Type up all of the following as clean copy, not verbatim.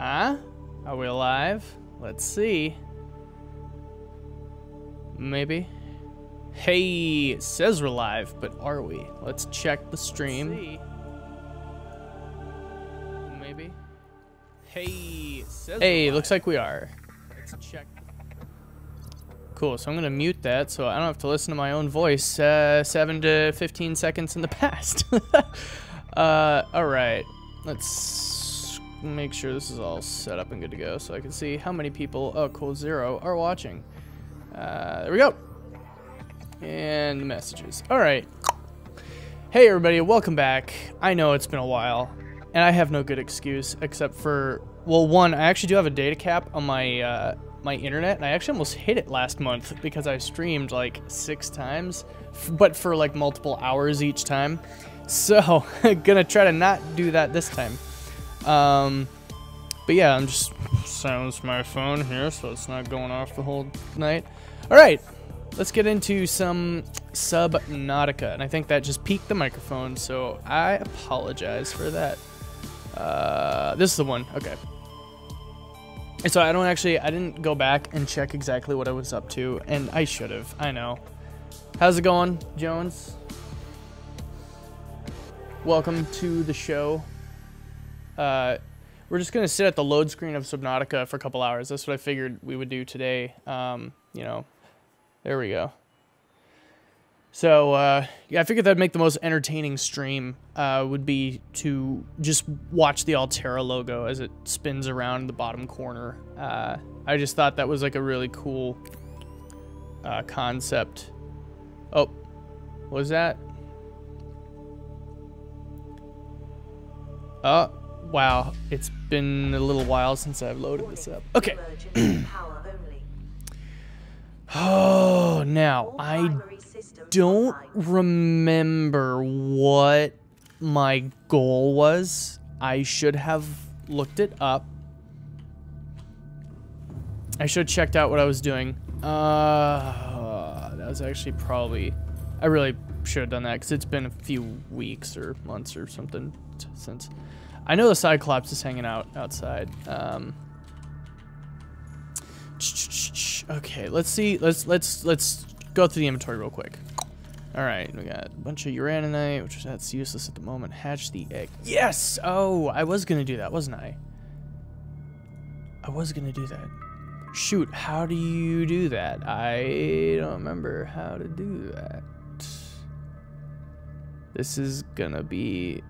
Huh? Are we alive? Let's see. Maybe. Hey, it says we're live, but are we? Let's check the stream. Maybe. Hey, it says hey, looks like we are. Let's check. Cool, so I'm gonna mute that so I don't have to listen to my own voice 7 to 15 seconds in the past. Alright, let's make sure this is all set up and good to go so I can see how many people, oh cool, 0, are watching. There we go. And messages. Alright. Hey everybody, welcome back. I know it's been a while, and I have no good excuse except for, well, one, I actually do have a data cap on my my internet, and I actually almost hit it last month because I streamed like 6 times, but for like multiple hours each time. So, gonna try to not do that this time. But yeah, I'm just silence my phone here so it's not going off the whole night. Alright, let's get into some Subnautica, and I think that just peaked the microphone, so I apologize for that. This is the one, okay. So I didn't go back and check exactly what I was up to, and I should have, I know. How's it going, Jones? Welcome to the show. We're just gonna sit at the load screen of Subnautica for a couple hours. That's what I figured we would do today. You know, there we go. So, yeah, I figured that'd make the most entertaining stream, would be to just watch the Altera logo as it spins around the bottom corner. I just thought that was like a really cool, concept. Oh, what was that? Oh, wow, it's been a little while since I've loaded this up. Okay. Oh, now, I don't remember what my goal was. I should have looked it up. I should have checked out what I was doing. That was actually probably... I really should have done that because it's been a few weeks or months or something since... I know the Cyclops is hanging out outside. Okay, let's see. Let's go through the inventory real quick. All right, we got a bunch of uraninite, which that's useless at the moment. Hatch the egg. Yes. Oh, I was gonna do that, wasn't I? I was gonna do that. Shoot, how do you do that? I don't remember how to do that. This is gonna be...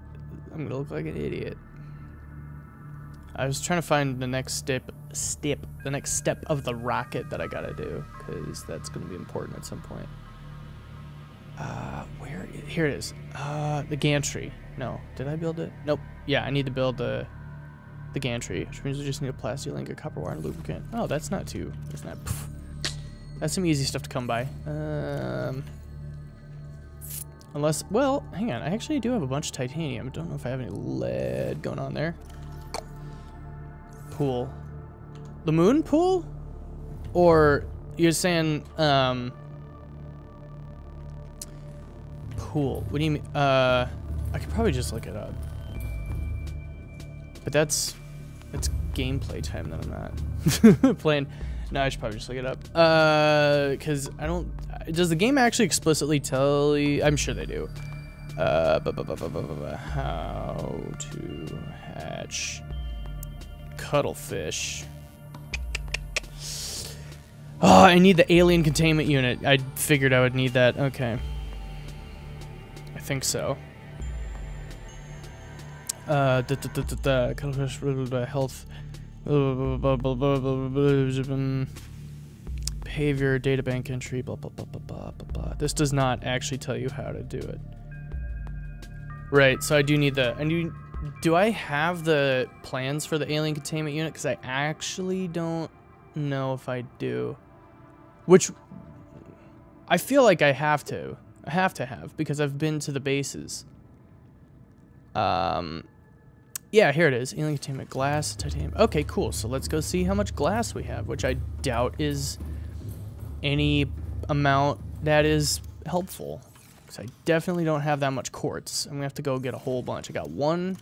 I'm gonna look like an idiot. I was trying to find the next step of the rocket that I gotta do, because that's gonna be important at some point. Here it is. The gantry. No, did I build it? Nope. Yeah, I need to build the gantry, which means we just need a plastic link, a copper wire, and lubricant. Oh, that's not too. That's not. Poof. That's some easy stuff to come by. Unless, well, hang on. I actually do have a bunch of titanium. I don't know if I have any lead going on there. Pool. The moon pool? Or you're saying, pool. What do you mean? I could probably just look it up. But that's gameplay time that I'm not playing. No, I should probably just look it up. Because I don't... Does the game actually explicitly tell you? I'm sure they do. How to hatch cuttlefish. Oh, I need the alien containment unit. I figured I would need that. Okay. I think so. Cuttlefish health. Behavior, databank entry, blah, blah, blah, blah, blah, blah, blah. This does not actually tell you how to do it. Right, so I do need the... do I have the plans for the alien containment unit? Because I actually don't know if I do. Which... I feel like I have to. I have to have, because I've been to the bases. Yeah, here it is. Alien containment, glass, titanium. Okay, cool. So let's go see how much glass we have, which I doubt is any amount that is helpful. Because I definitely don't have that much quartz. I'm going to have to go get a whole bunch. I got 1,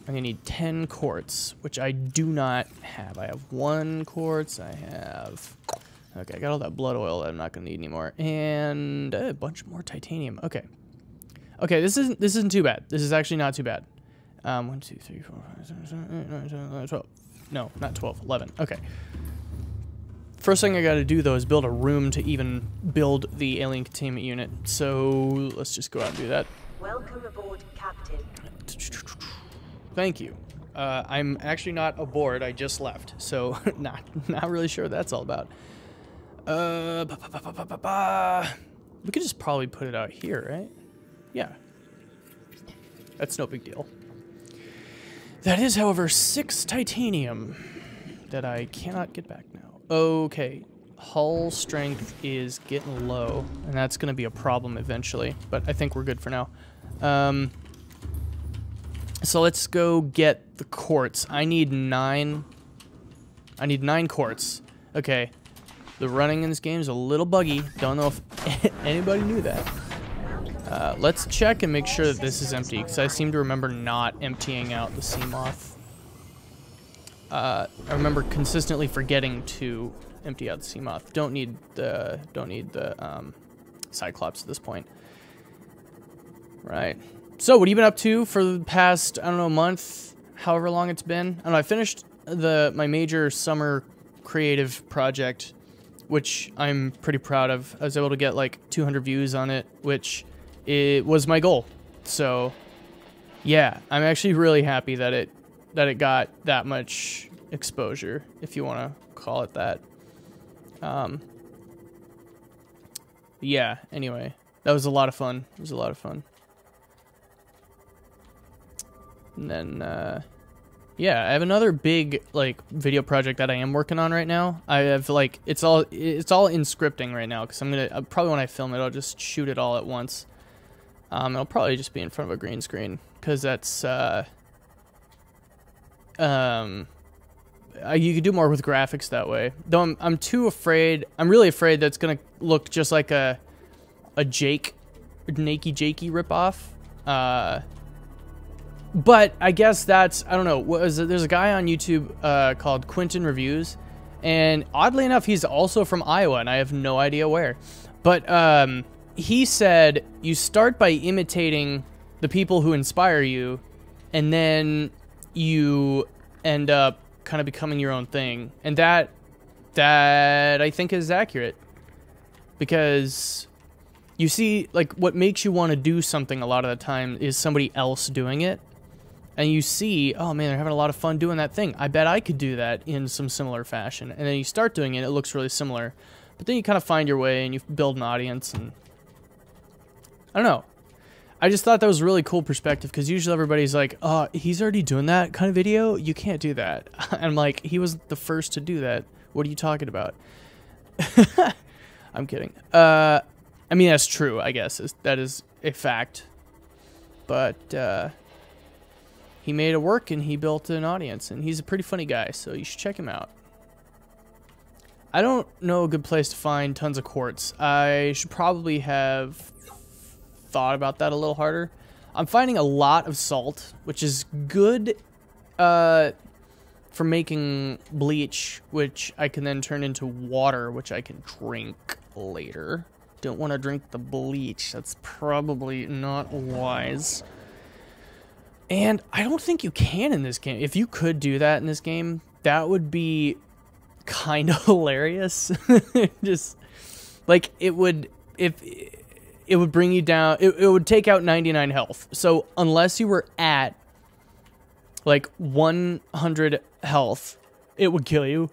I'm gonna need 10 quartz, which I do not have. I have 1 quartz. I have... Okay, I got all that blood oil that I'm not gonna need anymore. And a bunch more titanium. Okay. Okay, this isn't too bad. This is actually not too bad. 1, 2, 3, 4, 5, 6, 7, 8, 9, 10, 11, 12. No, not 12, 11. Okay. First thing I gotta do, though, is build a room to even build the alien containment unit. So let's just go out and do that. Welcome aboard, Captain. Thank you. I'm actually not aboard. I just left, so not really sure what that's all about. We could just probably put it out here, right? Yeah. That's no big deal. That is, however, 6 titanium that I cannot get back now. Okay. Hull strength is getting low, and that's going to be a problem eventually, but I think we're good for now. So let's go get the quartz. I need 9 quartz. Okay. The running in this game is a little buggy. Don't know if anybody knew that. Let's check and make sure that this is empty, because I seem to remember not emptying out the sea moth. I remember consistently forgetting to empty out the sea moth. Don't need the Cyclops at this point. Right. So, what have you been up to for the past, I don't know, month, however long it's been? I don't know, I finished my major summer creative project, which I'm pretty proud of. I was able to get like 200 views on it, which it was my goal. So, yeah, I'm actually really happy that it got that much exposure, if you want to call it that. Yeah, anyway, that was a lot of fun. It was a lot of fun. And then, yeah, I have another big, like, video project that I am working on right now. I have, like, it's all in scripting right now, because probably when I film it, I'll just shoot it all at once. It'll probably just be in front of a green screen, because that's, you could do more with graphics that way. Though I'm too afraid, I'm really afraid that's gonna look just like a Nakey Jakey ripoff. But I guess that's, I don't know, there's a guy on YouTube called Quentin Reviews, and oddly enough, he's also from Iowa, and I have no idea where. But he said you start by imitating the people who inspire you, and then you end up kind of becoming your own thing. And that I think is accurate, because you see, like, what makes you want to do something a lot of the time is somebody else doing it. And you see, oh man, they're having a lot of fun doing that thing. I bet I could do that in some similar fashion. And then you start doing it, it looks really similar. But then you kind of find your way and you build an audience, and I don't know. I just thought that was a really cool perspective, because usually everybody's like, oh, he's already doing that kind of video? You can't do that. And I'm like, he was the first to do that. What are you talking about? I'm kidding. I mean, that's true, I guess. That is a fact. But, he made it work, and he built an audience, and he's a pretty funny guy, so you should check him out. I don't know a good place to find tons of quartz. I should probably have thought about that a little harder. I'm finding a lot of salt, which is good for making bleach, which I can then turn into water, which I can drink later. Don't want to drink the bleach. That's probably not wise. And I don't think you can in this game. If you could do that in this game, that would be kind of hilarious. Just like it would bring you down. It would take out 99 health. So unless you were at like 100 health, it would kill you.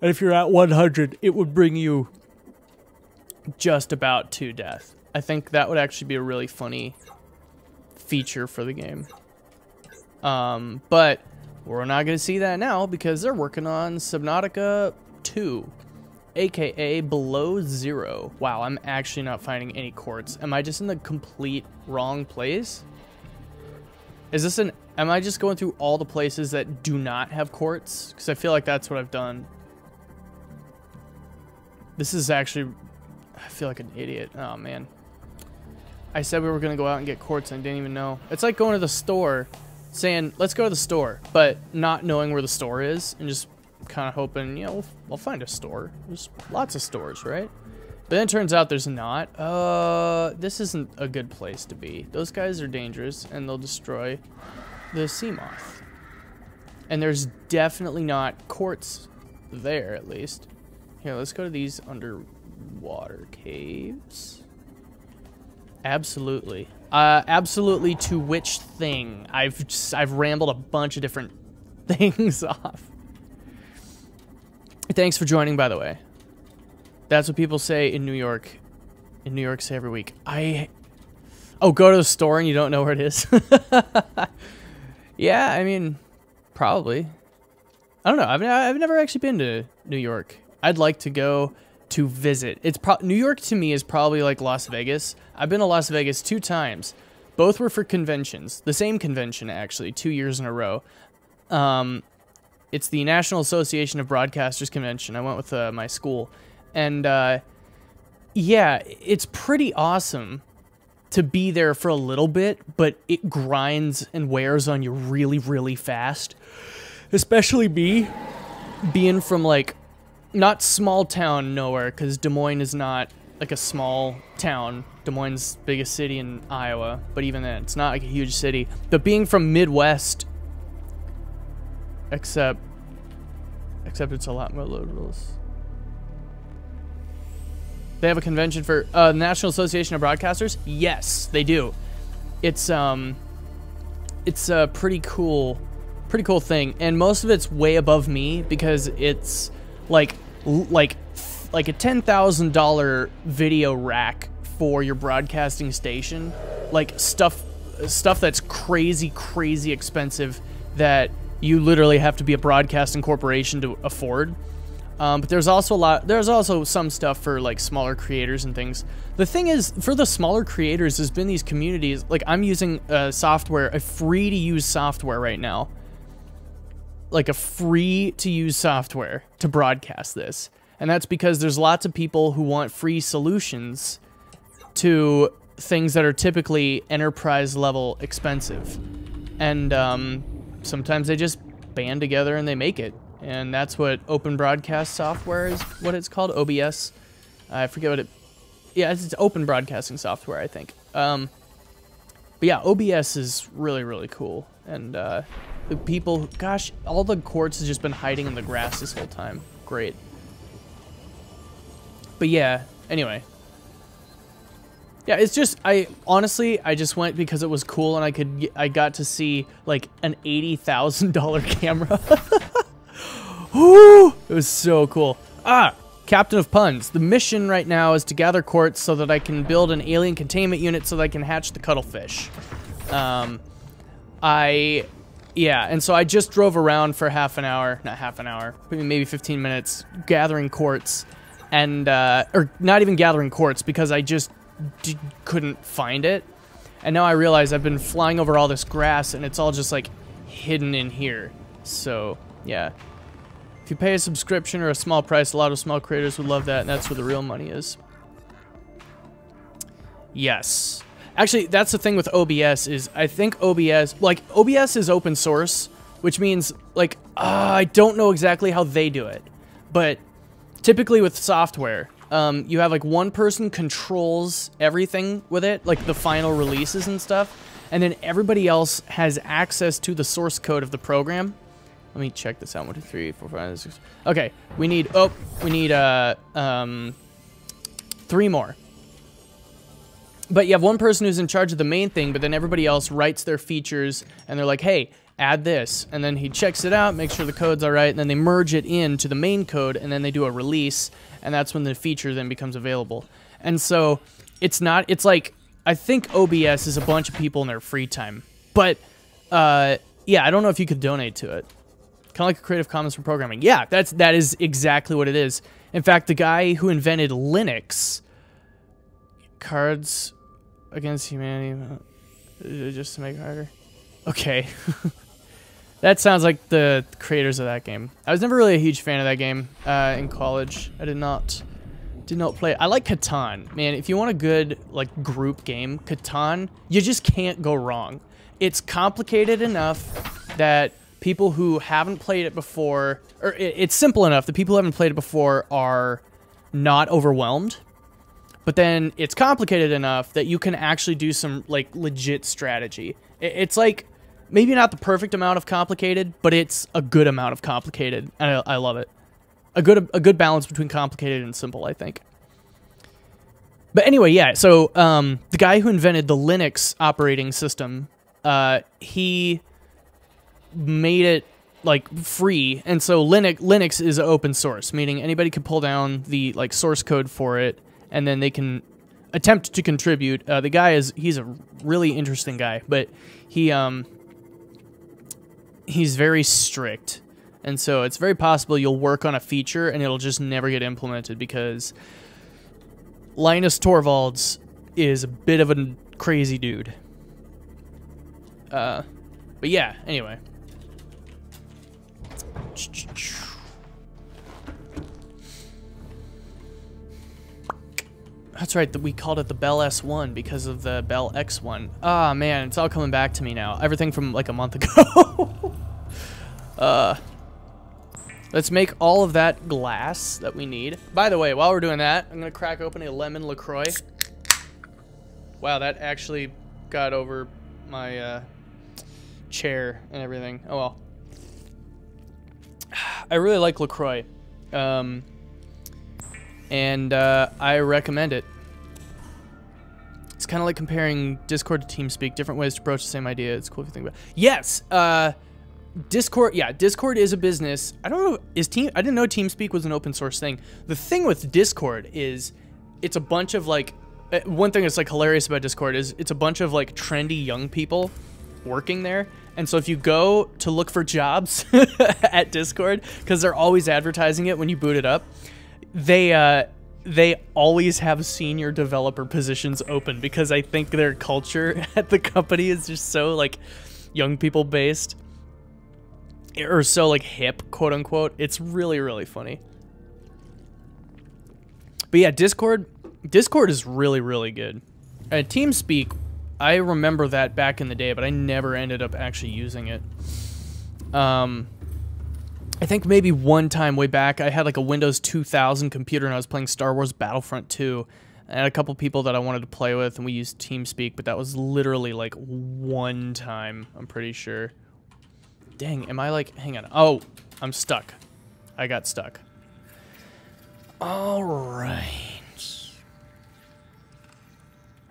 And if you're at 100, it would bring you just about to death. I think that would actually be a really funny feature for the game. But we're not going to see that now, because they're working on Subnautica 2, aka Below Zero. Wow, I'm actually not finding any quartz. Am I just in the complete wrong place? Is this am I just going through all the places that do not have quartz? Because I feel like that's what I've done. This is actually, I feel like an idiot. Oh man. I said we were going to go out and get quartz and I didn't even know. It's like going to the store. saying, let's go to the store, but not knowing where the store is and just kind of hoping, you know, we'll find a store. There's lots of stores, right? But then it turns out there's not. This isn't a good place to be. Those guys are dangerous, and they'll destroy the sea moth. And there's definitely not quartz there, at least. Here, let's go to these underwater caves. Absolutely. Absolutely to which thing? I've rambled a bunch of different things off. Thanks for joining, by the way. That's what people say in New York. In New York, say every week. Oh, go to the store and you don't know where it is? Yeah, I mean, probably. I don't know. I've never actually been to New York. I'd like to go to visit. New York to me is probably like Las Vegas. I've been to Las Vegas 2 times. Both were for conventions. The same convention, actually, 2 years in a row. It's the National Association of Broadcasters convention. I went with my school. And, yeah, it's pretty awesome to be there for a little bit, but it grinds and wears on you really, really fast. Especially me, being from, like, not small town nowhere, because Des Moines is not, like, a small town. Des Moines' biggest city in Iowa, but even then, it's not, like, a huge city. But being from Midwest, except it's a lot more liberals. They have a convention for the National Association of Broadcasters? Yes, they do. It's a pretty cool thing, and most of it's way above me because it's like a $10,000 video rack for your broadcasting station, like stuff that's crazy expensive that you literally have to be a broadcasting corporation to afford. But there's also some stuff for like smaller creators and things. The thing is, for the smaller creators, there's been these communities. Like, I'm using a free to use software right now. Like a free to use software to broadcast this. And that's because there's lots of people who want free solutions to things that are typically enterprise level expensive. And sometimes they just band together and they make it. And that's what open broadcast software is, what it's called, OBS. I forget what yeah, it's open broadcasting software, I think. But yeah, OBS is really, really cool. And the people, gosh, all the quartz has just been hiding in the grass this whole time. Great. But yeah, anyway. Yeah, it's just, honestly, I just went because it was cool and I got to see, like, an $80,000 camera. Woo! It was so cool. Captain of Puns. The mission right now is to gather quartz so that I can build an alien containment unit so that I can hatch the cuttlefish. Yeah, and so I just drove around for half an hour, not half an hour, maybe 15 minutes, gathering quartz, and, or not even gathering quartz because I just couldn't find it. And now I realize I've been flying over all this grass and it's all just, like, hidden in here. So, yeah. If you pay a subscription or a small price, a lot of small creators would love that, and that's where the real money is. Yes. Actually, that's the thing with OBS is I think OBS is open source, which means, like, I don't know exactly how they do it. But typically with software, you have, like, one person controls everything with it, like the final releases and stuff, and then everybody else has access to the source code of the program. Let me check this out. 1, 2, 3, 4, 5, 6. Okay, we need 3 more. But you have one person who's in charge of the main thing, but then everybody else writes their features, and they're like, hey, add this. And then he checks it out, makes sure the code's all right, and then they merge it into the main code, and then they do a release, and that's when the feature then becomes available. And so it's like, I think OBS is a bunch of people in their free time. But, yeah, I don't know if you could donate to it. Kind of like a Creative Commons for programming. Yeah, that is exactly what it is. In fact, the guy who invented Linux, Cards Against Humanity, just to make it harder. Okay. That sounds like the creators of that game. I was never really a huge fan of that game in college. I did not play it. I like Catan. Man, if you want a good, like, group game, Catan, you just can't go wrong. it's complicated enough that people who haven't played it before, or it's simple enough that people who haven't played it before are not overwhelmed. But then it's complicated enough that you can actually do some like legit strategy. It's like maybe not the perfect amount of complicated, but it's a good amount of complicated. And I love it. A good balance between complicated and simple, I think. But anyway, yeah. So the guy who invented the Linux operating system, he made it like free, and so Linux is open source, meaning anybody can pull down the like source code for it, and then they can attempt to contribute. The guy he's a really interesting guy, but he's very strict, and so it's very possible you'll work on a feature and it'll just never get implemented because Linus Torvalds is a bit of a crazy dude. But yeah, anyway. That's right, we called it the Bell S1 because of the Bell X1. Ah, man, it's all coming back to me now. Everything from like a month ago. Let's make all of that glass that we need. By the way, while we're doing that, I'm gonna crack open a lemon LaCroix. Wow, that actually got over my chair and everything. Oh well. I really like LaCroix. And I recommend it. It's kind of like comparing Discord to TeamSpeak, different ways to approach the same idea. It's cool if you think about it. Yes, Discord, yeah, Discord is a business. I don't know, I didn't know TeamSpeak was an open source thing. The thing with Discord is it's a bunch of like, one thing that's like hilarious about Discord is it's a bunch of like trendy young people working there. And so if you go to look for jobs at Discord, because they're always advertising it when you boot it up, they always have senior developer positions open because I think their culture at the company is just so like young people based or so like hip, quote unquote. It's really, really funny. But yeah, Discord is really, really good. TeamSpeak, I remember that back in the day, but I never ended up actually using it. I think maybe one time way back, I had like a Windows 2000 computer and I was playing Star Wars Battlefront 2. I had a couple people that I wanted to play with and we used TeamSpeak, but that was literally like one time, I'm pretty sure. Dang, am I like, hang on. Oh, I'm stuck. I got stuck. All right.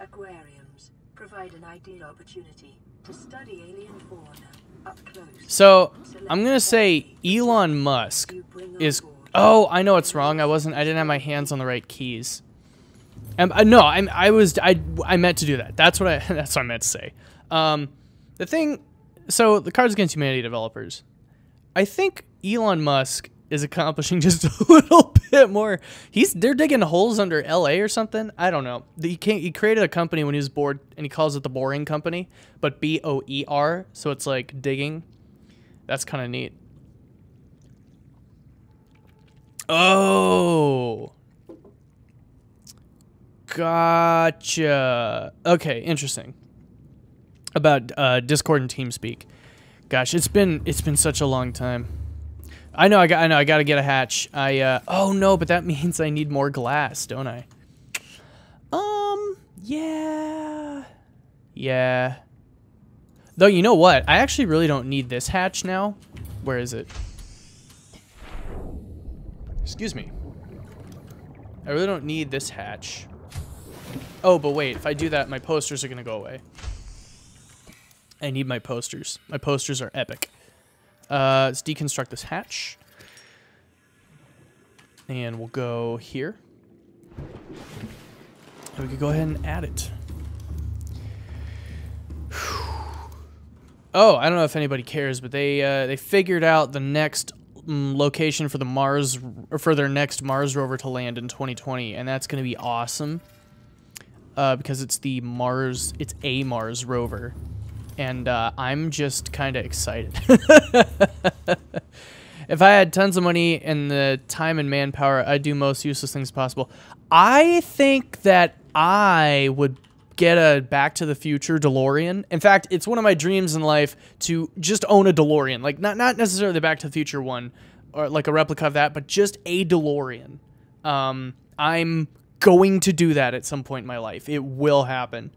Aquariums provide an ideal opportunity to study alien fauna up close. So, I'm gonna say Elon Musk is... Oh, I know it's wrong. I didn't have my hands on the right keys. No, I meant to do that. That's what I meant to say. The thing... So, the Cards Against Humanity developers, I think Elon Musk is accomplishing just a little bit more. They're digging holes under LA or something. I don't know. He created a company when he was bored, and he calls it the Boring Company, but B-O-E-R, so it's like digging. That's kind of neat. Oh. Gotcha. Okay, interesting. About Discord and TeamSpeak. Gosh, it's been such a long time. I know I gotta get a hatch. Oh no, but that means I need more glass, don't I? Yeah. Though, you know what? I actually really don't need this hatch now. Where is it? Excuse me. I really don't need this hatch. Oh, but wait, if I do that, my posters are gonna go away. I need my posters. My posters are epic. Let's deconstruct this hatch. And we'll go here. And we could go ahead and add it. Oh, I don't know if anybody cares, but they figured out the next location for the Mars, or for their next Mars rover to land in 2020, and that's going to be awesome. Because it's a Mars rover. And I'm just kind of excited. If I had tons of money and the time and manpower, I'd do most useless things possible. I think that I would get a Back to the Future DeLorean. In fact, it's one of my dreams in life to just own a DeLorean. Like, not necessarily the Back to the Future one, or like a replica of that, but just a DeLorean. I'm going to do that at some point in my life. It will happen.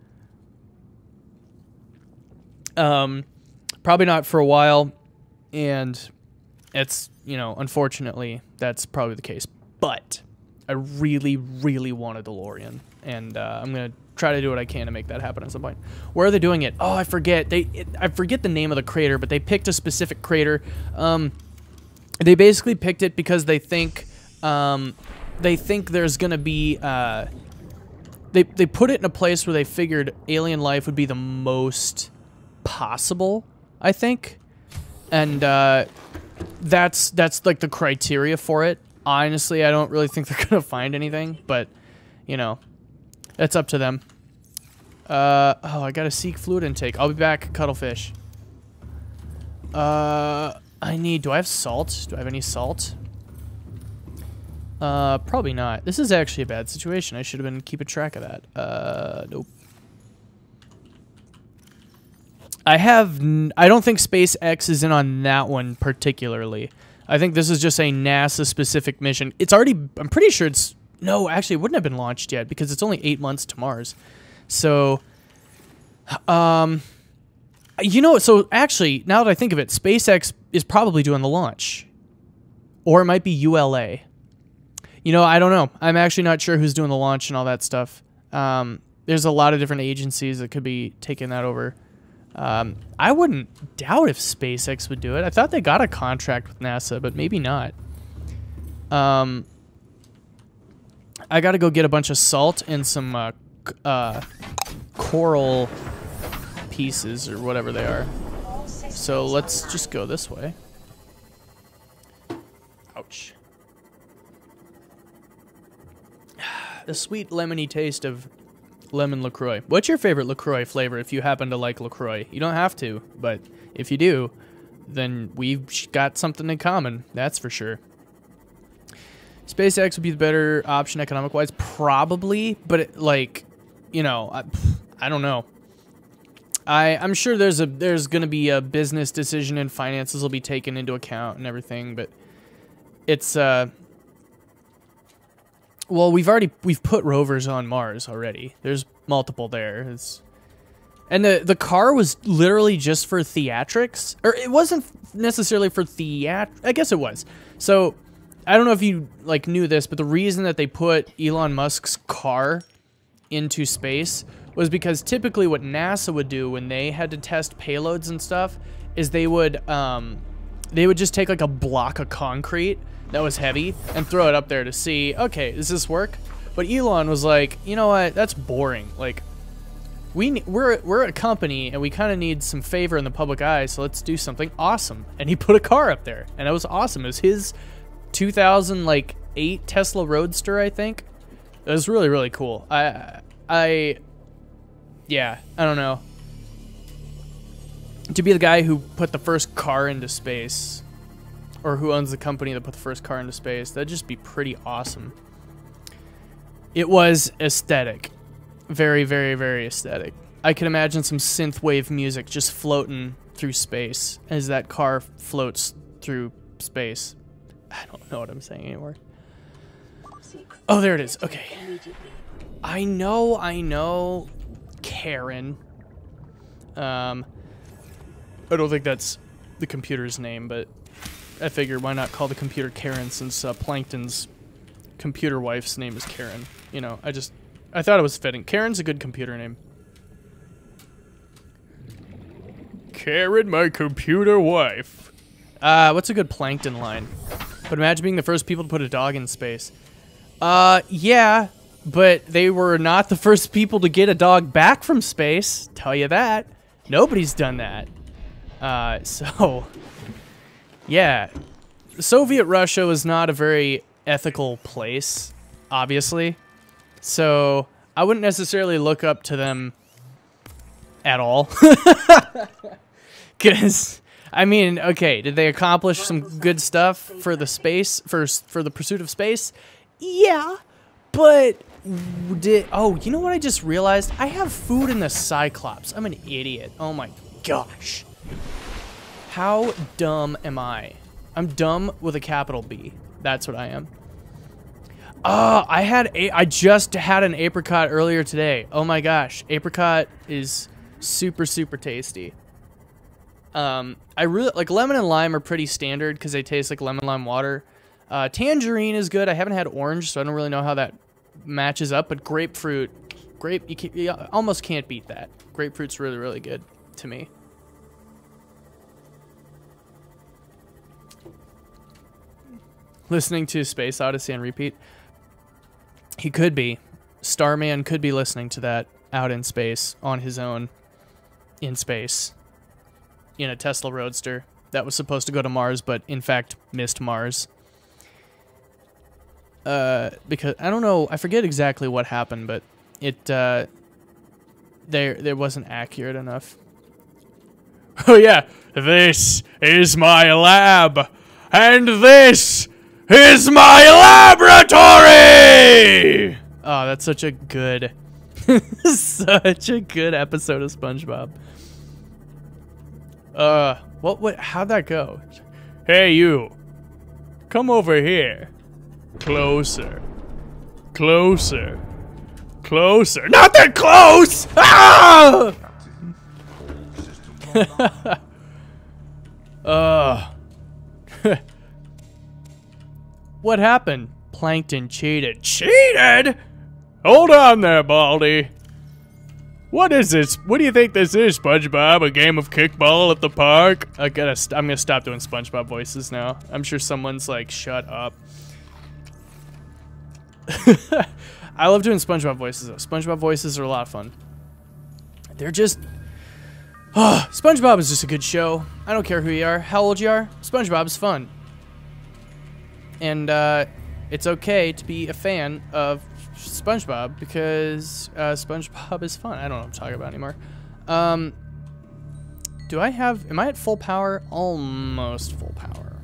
Probably not for a while, and it's, you know, unfortunately, that's probably the case. But I really, really want a DeLorean, and I'm going to try to do what I can to make that happen at some point. Where are they doing it? Oh, I forget. I forget the name of the crater, but they picked a specific crater. They basically picked it because they think there's going to be... They put it in a place where they figured alien life would be the most possible, I think. And that's like the criteria for it. Honestly, I don't really think they're going to find anything, but, you know, that's up to them. Oh, I got to seek fluid intake. I'll be back, Cuttlefish. Do I have salt? Do I have any salt? Probably not. This is actually a bad situation. I should have been keeping track of that. Nope. I don't think SpaceX is in on that one particularly. I think this is just a NASA-specific mission. It's already... I'm pretty sure it's... No, actually, it wouldn't have been launched yet because it's only 8 months to Mars. So... You know, so actually, now that I think of it, SpaceX is probably doing the launch. Or it might be ULA. You know, I don't know. I'm actually not sure who's doing the launch and all that stuff. There's a lot of different agencies that could be taking that over. I wouldn't doubt if SpaceX would do it. I thought they got a contract with NASA, but maybe not. I gotta go get a bunch of salt and some coral pieces or whatever they are. So let's just go this way. Ouch. The sweet lemony taste of lemon LaCroix. What's your favorite LaCroix flavor if you happen to like LaCroix? You don't have to, but if you do, then we've got something in common. That's for sure. SpaceX would be the better option economic-wise, probably, but it, like, you know, I don't know. I'm sure there's going to be a business decision and finances will be taken into account and everything, but it's well, we've put rovers on Mars already. There's multiple there. And the car was literally just for theatrics, or it wasn't necessarily for I guess it was. So I don't know if you like knew this, but the reason that they put Elon Musk's car into space was because typically what NASA would do when they had to test payloads and stuff is they would just take like a block of concrete that was heavy and throw it up there to see, okay, does this work? But Elon was like, you know what, that's boring. Like, we're a company and we kind of need some favor in the public eye, so let's do something awesome. And he put a car up there, and it was awesome. It was his 2008 Tesla Roadster, I think. It was really, really cool. Yeah, I don't know. To be the guy who put the first car into space, or who owns the company that put the first car into space, that'd just be pretty awesome. It was aesthetic. Very, very, very aesthetic. I can imagine some synthwave music just floating through space as that car floats through space. I don't know what I'm saying anymore. Oh, there it is. Okay. I know. Karen. I don't think that's the computer's name, but I figured why not call the computer Karen since Plankton's computer wife's name is Karen. You know, I thought it was fitting. Karen's a good computer name. Karen, my computer wife. What's a good Plankton line? But imagine being the first people to put a dog in space. Yeah, but they were not the first people to get a dog back from space. Tell you that. Nobody's done that. So, yeah. Soviet Russia was not a very ethical place, obviously. So, I wouldn't necessarily look up to them at all. Because, I mean, okay, did they accomplish some good stuff for the space, for the pursuit of space? Yeah, but Oh, you know what I just realized? I have food in the Cyclops. I'm an idiot. Oh my gosh. How dumb am I? I'm dumb with a capital B. That's what I am. Oh, I just had an apricot earlier today. Oh my gosh. Apricot is super, super tasty. I really like lemon and lime are pretty standard because they taste like lemon lime water. Tangerine is good. I haven't had orange, so I don't really know how that matches up, but grapefruit, you almost can't beat that. Grapefruit's really, really good to me. Listening to Space Odyssey on repeat. He could be. Starman could be listening to that out in space on his own in space in a Tesla Roadster that was supposed to go to Mars, but in fact missed Mars. Because I don't know, I forget exactly what happened, but it there wasn't accurate enough. Oh yeah, this is my lab, and this is my laboratory. Oh, that's such a good, such a good episode of SpongeBob. How'd that go? Hey, you, come over here. Closer. Closer. Closer. Not that close! Ah! What happened? Plankton cheated. Cheated? Hold on there, Baldy. What is this? What do you think this is, SpongeBob? A game of kickball at the park? I'm gonna stop doing SpongeBob voices now. I'm sure someone's like, shut up. I love doing SpongeBob voices though. SpongeBob voices are a lot of fun. They're just... Oh, SpongeBob is just a good show. I don't care who you are, how old you are. SpongeBob is fun. And it's okay to be a fan of SpongeBob because SpongeBob is fun. I don't know what I'm talking about anymore. Am I at full power? Almost full power.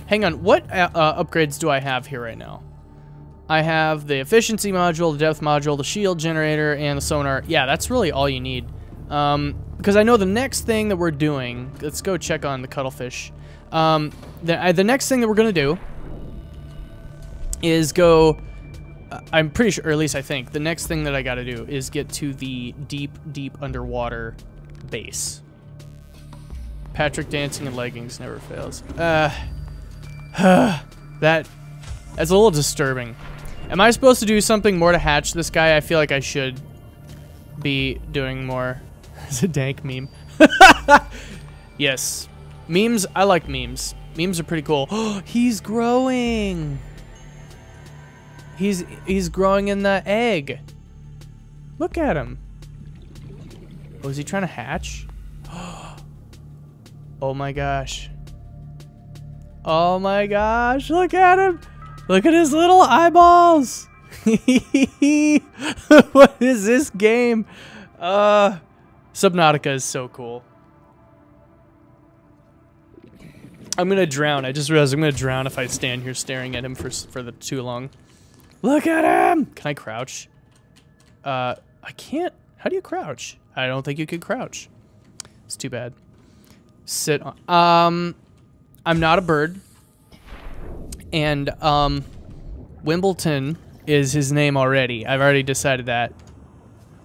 Hang on, what upgrades do I have here right now? I have the efficiency module, the depth module, the shield generator, and the sonar. Yeah, that's really all you need. Because I know the next thing that we're doing, let's go check on the cuttlefish. The next thing that we're going to do is go, I'm pretty sure, or at least I think, the next thing that I got to do is get to the deep, deep underwater base. Patrick dancing in leggings never fails. That's a little disturbing. Am I supposed to do something more to hatch this guy? I feel like I should be doing more. It's a dank meme. Yes. Memes, I like memes. Memes are pretty cool. Oh, he's growing. He's growing in the egg. Look at him. Oh, is he trying to hatch? Oh my gosh. Oh my gosh, look at him. Look at his little eyeballs. What is this game? Subnautica is so cool. I'm gonna drown. I just realized I'm gonna drown if I stand here staring at him for too long. Look at him! Can I crouch? I can't. How do you crouch? I don't think you could crouch. It's too bad. Sit on. I'm not a bird. And, Wimbledon is his name already. I've already decided that.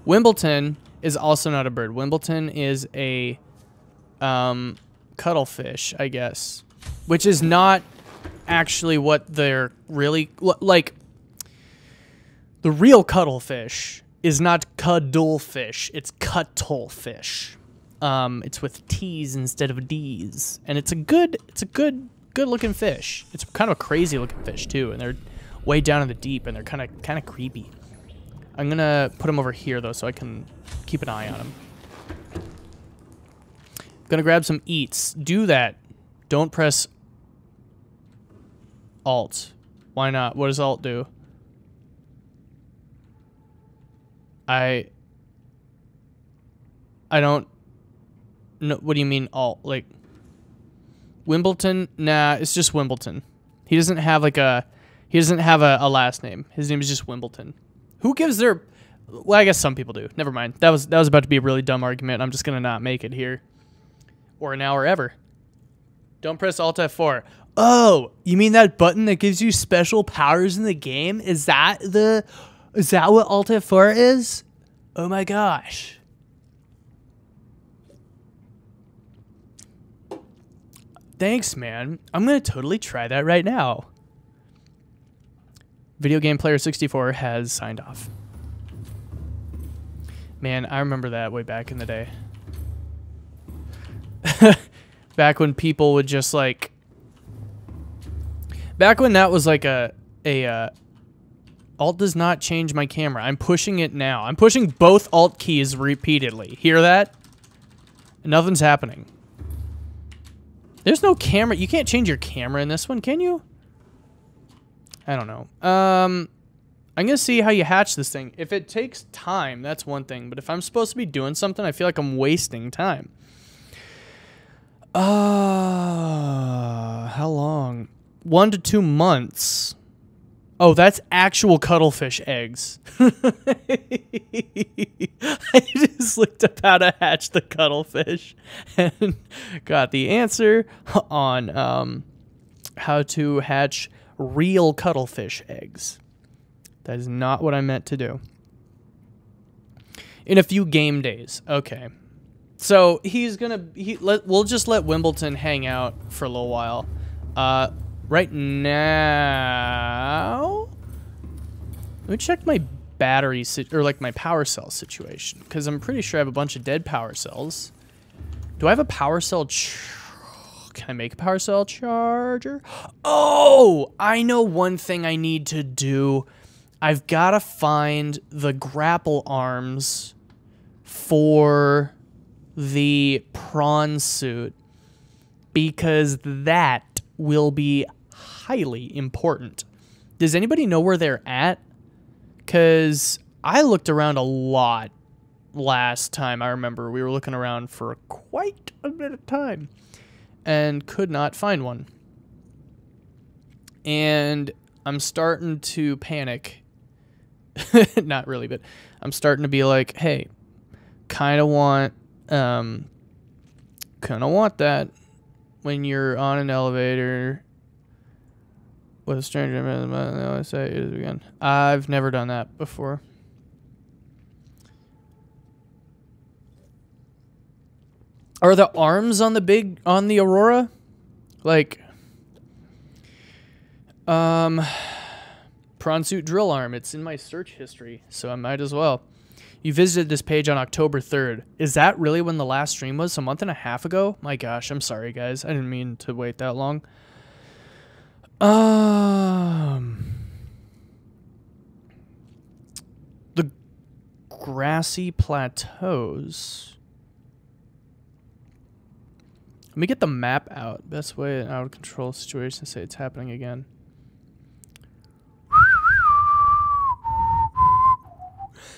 Wimbledon is also not a bird. Wimbledon is a, cuttlefish, I guess. Which is not actually what they're really... Like, the real cuttlefish is not cuddlefish. It's cuttlefish. It's with T's instead of D's. And it's a good looking fish. It's kind of a crazy looking fish too, and they're way down in the deep, and they're kind of creepy. I'm gonna put him over here though, so I can keep an eye on him. Gonna grab some eats. Do that. Don't press Alt. Why not? What does Alt do? I don't know. What do you mean Alt? Like Wimbledon? Nah, it's just Wimbledon. He doesn't have like a He doesn't have a last name. His name is just Wimbledon. Who gives their... Well, I guess some people do. Never mind. That was about to be a really dumb argument. I'm just going to not make it here. Or now or ever. Don't press Alt F4. Oh, you mean that button that gives you special powers in the game? Is that what Alt F4 is? Oh my gosh. Thanks, man. I'm going to totally try that right now. Video Game Player 64 has signed off. Man, I remember that way back in the day. Back when people would just like... Back when that was like Alt does not change my camera. I'm pushing it now. I'm pushing both Alt keys repeatedly. Hear that? Nothing's happening. There's no camera. You can't change your camera in this one, can you? I don't know. I'm going to see how you hatch this thing. If it takes time, that's one thing. But if I'm supposed to be doing something, I feel like I'm wasting time. How long? 1 to 2 months. Oh, that's actual cuttlefish eggs. I just looked up how to hatch the cuttlefish and got the answer on how to hatch real cuttlefish eggs. That is not what I meant to do. In a few game days. Okay. So he's gonna we'll just let Wimbledon hang out for a little while. Right now, let me check my battery or like my power cell situation, because I'm pretty sure I have a bunch of dead power cells. Do I have a power cell? Can I make a power cell charger? Oh, I know one thing I need to do. I've got to find the grapple arms for the prawn suit, because that will be highly important. Does anybody know where they're at? Because I looked around a lot last time. I remember we were looking around for quite a bit of time and could not find one. And I'm starting to panic. Not really, but I'm starting to be like, hey, kind of want that when you're on an elevator with a stranger. I say it again. I've never done that before. Are the arms on the Aurora? Like, prawn suit drill arm. It's in my search history, so I might as well. You visited this page on October 3rd. Is that really when the last stream was? A month and a half ago? My gosh, I'm sorry, guys. I didn't mean to wait that long. The grassy plateaus. Let me get the map out. Best way in out of control situation to say it's happening again.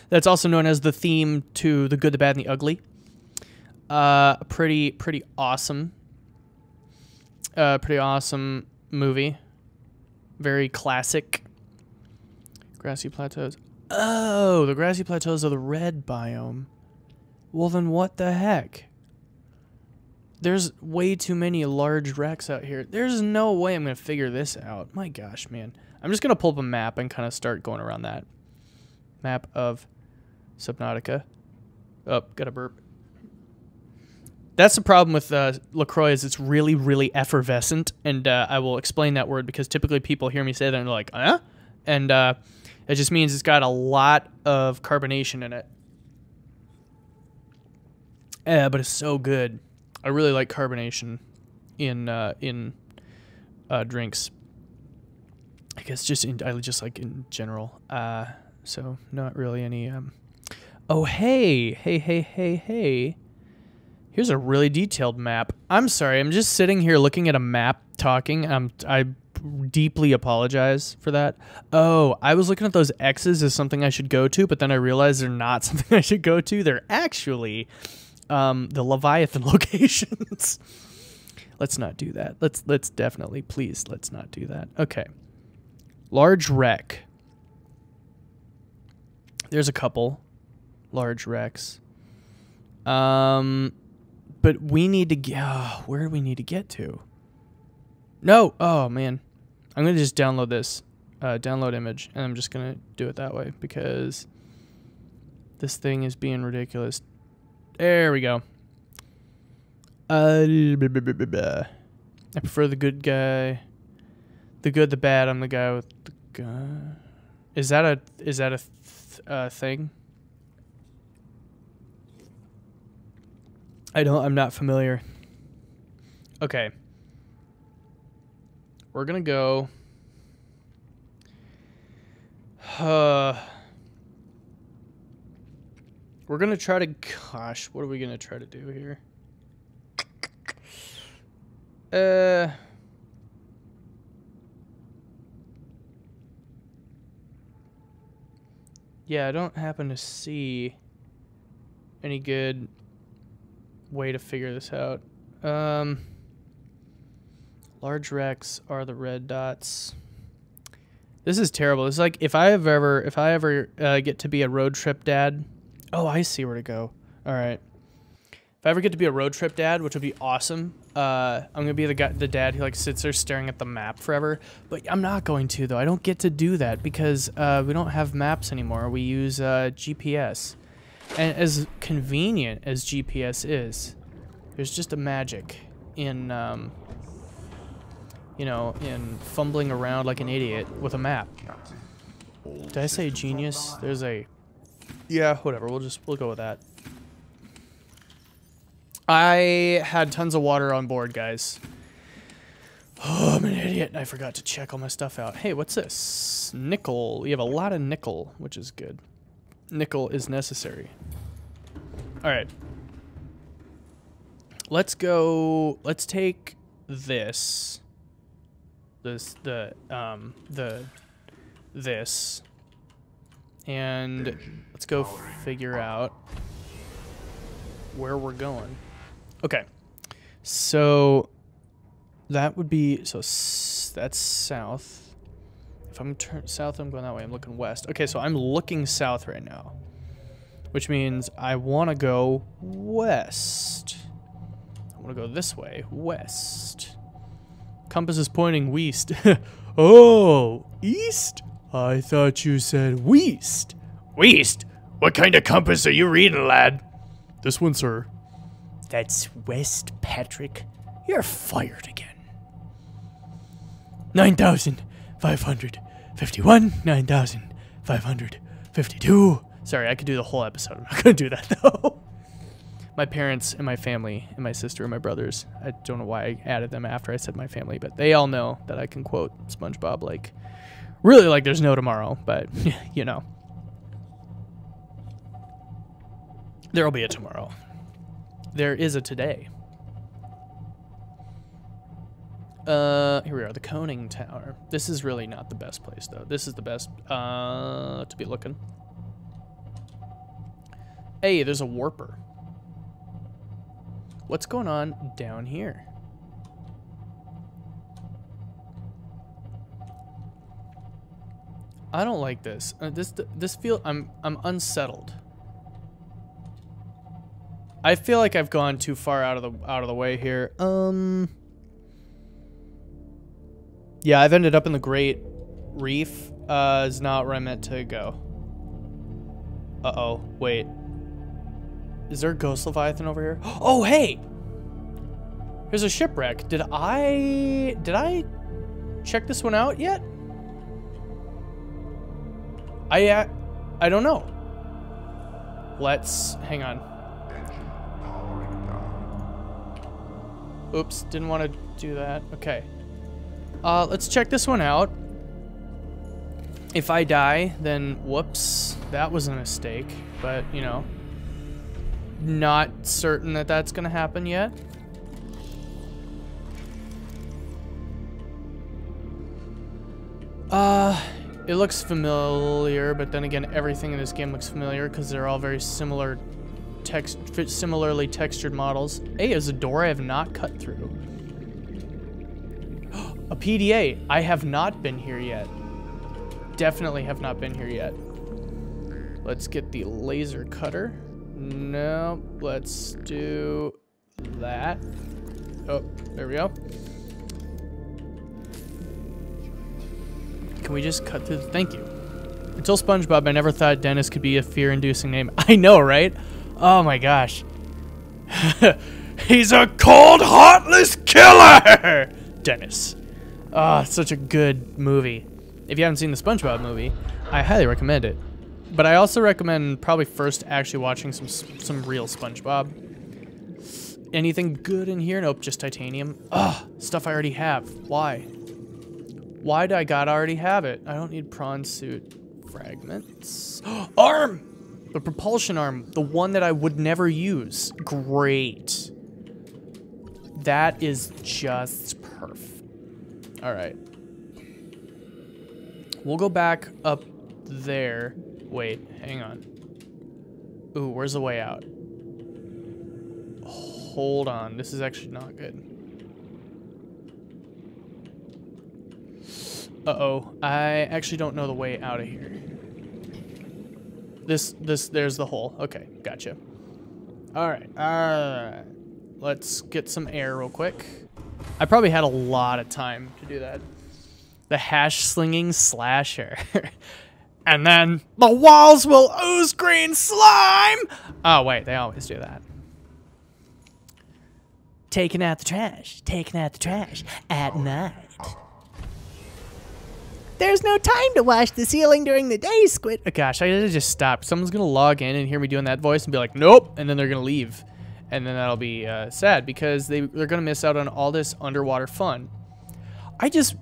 That's also known as the theme to The Good, the Bad, and the Ugly. Pretty awesome. Pretty awesome movie. Very classic. Grassy plateaus. Oh, the grassy plateaus are the red biome. Well, then what the heck? There's way too many large wrecks out here. There's no way I'm going to figure this out. My gosh, man. I'm just going to pull up a map and kind of start going around that. Map of Subnautica. Oh, got a burp. That's the problem with LaCroix, is it's really, really effervescent. And I will explain that word because typically people hear me say that and they're like, huh? And it just means it's got a lot of carbonation in it. But it's so good. I really like carbonation in drinks. I guess I just like in general. So not really any. Oh hey. Here's a really detailed map. I'm sorry. I'm just sitting here looking at a map, talking. I deeply apologize for that. Oh, I was looking at those X's as something I should go to, but then I realized they're not something I should go to. They're actually the Leviathan locations. Let's not do that. Let's definitely, please, let's not do that. Okay. Large wreck. There's a couple large wrecks. But we need to get... where do we need to get to? No! Oh, man. I'm going to just download this. Download image. And I'm just going to do it that way. Because this thing is being ridiculous. There we go. I prefer the good guy. The good, the bad. I'm the guy with the gun. Is that a thing? I'm not familiar. Okay. We're gonna go. We're gonna try to. Gosh, what are we gonna try to do here? Yeah, I don't happen to see any good way to figure this out. Large wrecks are the red dots. This is terrible. It's like if I ever get to be a road trip dad. Oh, I see where to go. All right. If I ever get to be a road trip dad, which would be awesome, I'm gonna be the dad who like sits there staring at the map forever. But I'm not going to though. I don't get to do that because we don't have maps anymore. We use GPS, and as convenient as GPS is, there's just a magic in you know, in fumbling around like an idiot with a map. Did I say genius? There's a... Yeah, whatever. We'll go with that. I had tons of water on board, guys. Oh, I'm an idiot. I forgot to check all my stuff out. Hey, what's this? Nickel. We have a lot of nickel, which is good. Nickel is necessary. All right. Let's go. Let's take this. This, and let's go figure out where we're going. Okay, so that would be, so that's south. If I'm south, I'm going that way. I'm looking west. Okay, so I'm looking south right now, which means I want to go west. I want to go this way, west. Compass is pointing west. Oh, east? I thought you said west. West? What kind of compass are you reading, lad? This one, sir. That's west, Patrick. You're fired again. 9,551, 9,552. Sorry, I could do the whole episode. I'm not going to do that, though. My parents and my family and my sister and my brothers, I don't know why I added them after I said my family, but they all know that I can quote SpongeBob like, really like there's no tomorrow, but, you know. There'll be a tomorrow. There is a today. Here we are, the Coning Tower. This is really not the best place, though. This is the best to be looking. Hey, there's a warper. What's going on down here? I don't like this. This feel I'm unsettled. I feel like I've gone too far out of the way here. Yeah, I've ended up in the Great Reef. Is not where I meant to go. Uh-oh, wait. Is there a ghost Leviathan over here? Oh, hey! Here's a shipwreck. Did I check this one out yet? I don't know. Let's hang on. Oops, didn't want to do that. Okay. Let's check this one out. If I die, then whoops, that was a mistake. But, you know, not certain that that's gonna happen yet. It looks familiar, but then again, everything in this game looks familiar because they're all very similar, similarly textured models. Hey, there's a door I have not cut through. A PDA. I have not been here yet. definitely have not been here yet. Let's get the laser cutter. No, let's do that. Oh, there we go. Can we just cut through the... Thank you. Until SpongeBob, I never thought Dennis could be a fear-inducing name. I know, right? Oh my gosh. He's a cold, heartless killer! Dennis. Oh, it's such a good movie. If you haven't seen the SpongeBob movie, I highly recommend it. But I also recommend probably first actually watching some real SpongeBob. Anything good in here? Nope, just titanium. Ugh, stuff I already have. Why? Why do I gotta already have it? I don't need prawn suit fragments. Arm! The propulsion arm. The one that I would never use. Great. That is just perf. Alright. We'll go back up there. Wait, hang on. Ooh, where's the way out? Hold on. This is actually not good. Uh-oh. I actually don't know the way out of here. There's the hole. Okay, gotcha. Alright. Let's get some air real quick. I probably had a lot of time to do that. The hash slinging slasher. And then the walls will ooze green slime! Oh, wait, they always do that. Taking out the trash at night. There's no time to wash the ceiling during the day, Squid. Oh, gosh, I gotta just stop. Someone's gonna log in and hear me doing that voice and be like, nope, and then they're gonna leave. And then that'll be sad because they're gonna miss out on all this underwater fun. I just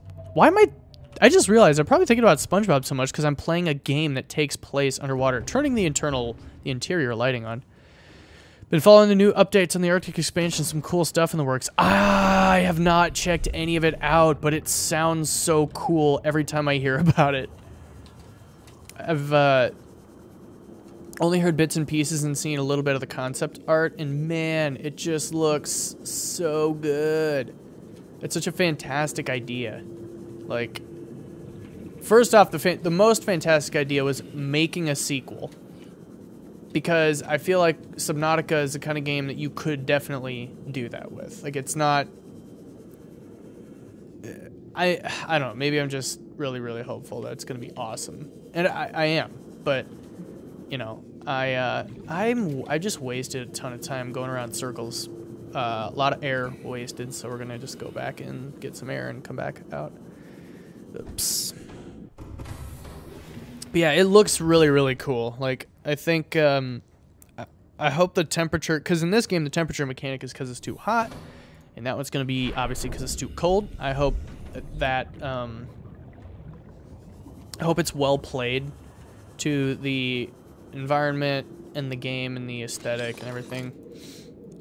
realized I'm probably thinking about SpongeBob so much because I'm playing a game that takes place underwater, turning the interior lighting on. Been following the new updates on the Arctic expansion, some cool stuff in the works. I have not checked any of it out, but it sounds so cool every time I hear about it. I've only heard bits and pieces and seen a little bit of the concept art, and man, it just looks so good. It's such a fantastic idea. Like, first off, the most fantastic idea was making a sequel. Because I feel like Subnautica is the kind of game that you could definitely do that with. Like, it's not... I don't know. Maybe I'm just really, really hopeful that it's going to be awesome. And I am. But, you know, I just wasted a ton of time going around circles. A lot of air wasted, so we're going to just go back and get some air and come back out. Oops. But yeah, it looks really, really cool. Like, I think, I hope the temperature, because in this game, the temperature mechanic is because it's too hot, and that one's going to be, obviously, because it's too cold. I hope that, I hope it's well played to the environment and the game and the aesthetic and everything.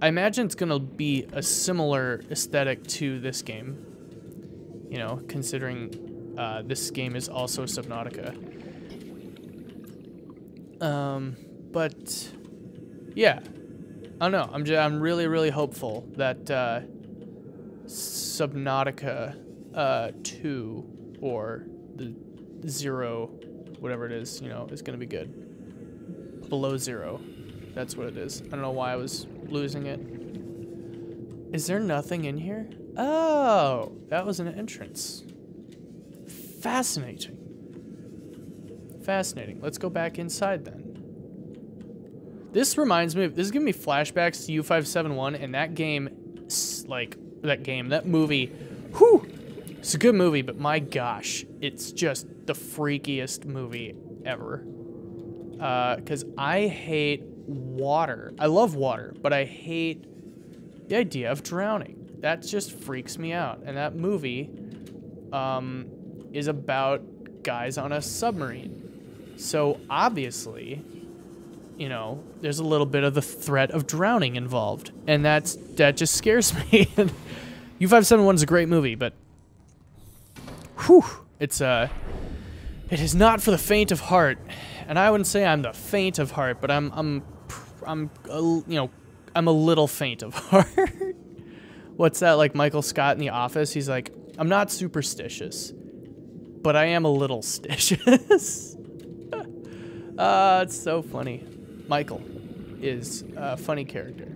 I imagine it's going to be a similar aesthetic to this game, you know, considering this game is also Subnautica. But yeah, I don't know. I'm really, really hopeful that Subnautica 2 or the 0, whatever it is, you know, is gonna be good. Below 0, that's what it is. I don't know why I was losing it. Is there nothing in here? Oh, that was an entrance. Fascinating. Fascinating. Let's go back inside then. This reminds me of, this is giving me flashbacks to U571 and that game, like, that movie, whew, it's a good movie, but my gosh, it's just the freakiest movie ever. Because I hate water. I love water, but I hate the idea of drowning. That just freaks me out. And that movie is about guys on a submarine. So obviously, you know, there's a little bit of the threat of drowning involved, and that just scares me. U571 is a great movie, but whew, it is not for the faint of heart. And I wouldn't say I'm the faint of heart, but I'm you know, I'm a little faint of heart. What's that, like Michael Scott in The Office? He's like, I'm not superstitious, but I am a little stitious. It's so funny. Michael is a funny character,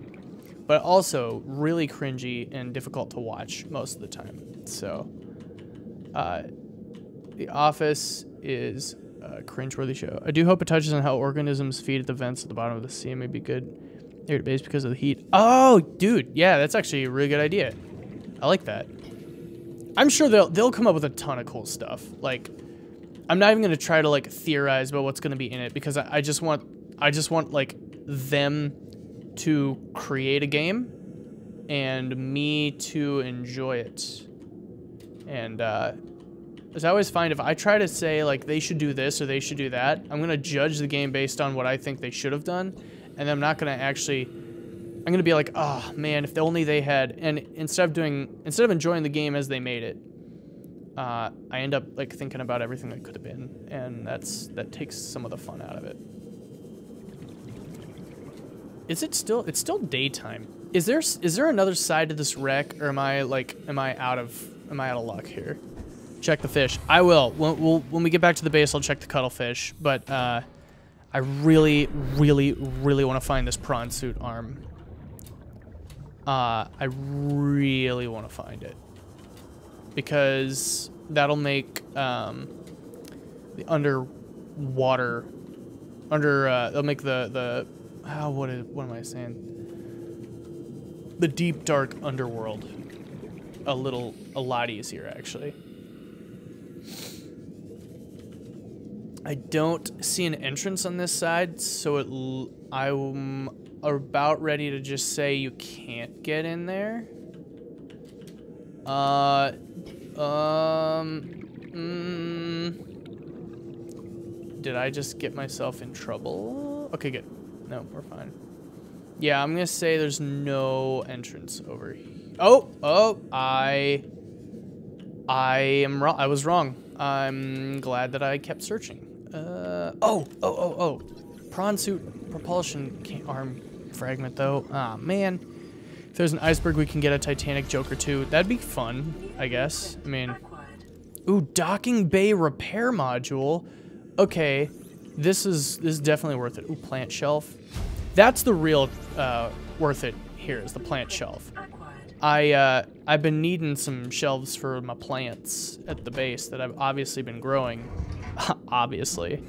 but also really cringy and difficult to watch most of the time. So, The Office is a cringeworthy show. I do hope it touches on how organisms feed at the vents at the bottom of the sea. It may be good air to base because of the heat. Oh, dude, yeah, that's actually a really good idea. I like that. I'm sure they'll come up with a ton of cool stuff. Like, I'm not even gonna try to like theorize about what's gonna be in it because I just want like them to create a game and me to enjoy it. And as I always find, if I try to say like they should do this or they should do that, I'm gonna judge the game based on what I think they should have done, and I'm not gonna actually. I'm gonna be like, oh man, if only they had. And instead of enjoying the game as they made it, I end up like thinking about everything that could have been, and that takes some of the fun out of it. Is it still? It's still daytime. Is there another side to this wreck, or am I out of luck here? Check the fish. I will. When we get back to the base, I'll check the cuttlefish. But I really, really, really want to find this prawn suit arm. I really want to find it because that'll make the underwater they'll make the what am I saying? The deep dark underworld a lot easier actually. I don't see an entrance on this side, so I'm about ready to just say you can't get in there. Did I just get myself in trouble? Okay, good. No, we're fine. Yeah, I'm gonna say there's no entrance over here. Oh, I am wrong. I was wrong. I'm glad that I kept searching. Oh. Prawn suit propulsion arm fragment, though. Ah, man. If there's an iceberg, we can get a Titanic Joker, too. That'd be fun, I guess. I mean... Ooh, docking bay repair module. Okay. This is definitely worth it. Ooh, plant shelf. That's the real worth it here, is the plant shelf. I've been needing some shelves for my plants at the base that I've obviously been growing. Obviously.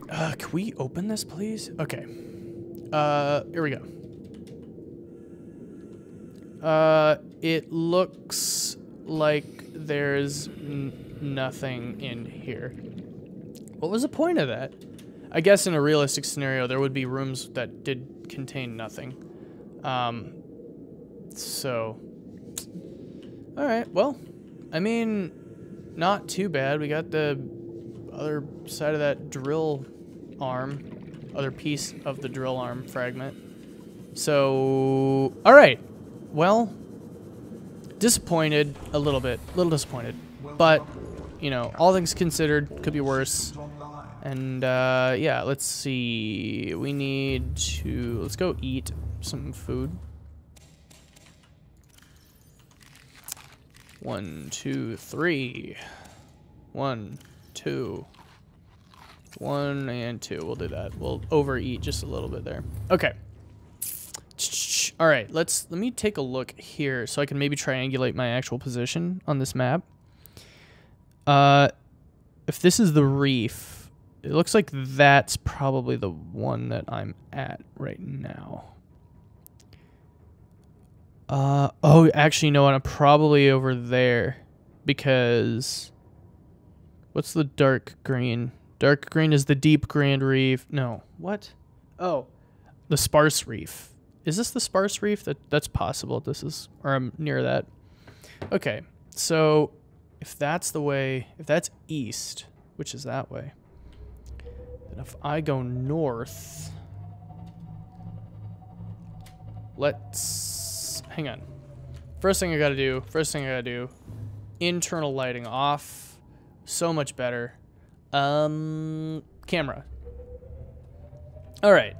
Can we open this, please? Okay. Here we go. It looks like there's nothing in here. What was the point of that? I guess in a realistic scenario, there would be rooms that did contain nothing. So. Alright, well, I mean, not too bad. We got the other side of that drill arm, other piece of the drill arm fragment. So, all right. Well, disappointed a little bit, disappointed, but you know, all things considered, could be worse. And yeah, let's see. We need to let's go eat some food. 1, 2, 3. 1, 2. 1 and 2. We'll do that. We'll overeat just a little bit there. Okay. All right. Let me take a look here so I can maybe triangulate my actual position on this map. If this is the reef, it looks like that's probably the one that I'm at right now. Oh, actually, you know what? I'm probably over there because what's the dark green? Dark green is the deep grand reef. No, what? Oh, the sparse reef. Is this the sparse reef? That's possible. This is, or I'm near that. Okay, so if that's the way, if that's east, which is that way, then if I go north, hang on. First thing I gotta do, internal lighting off. So much better. Camera. All right.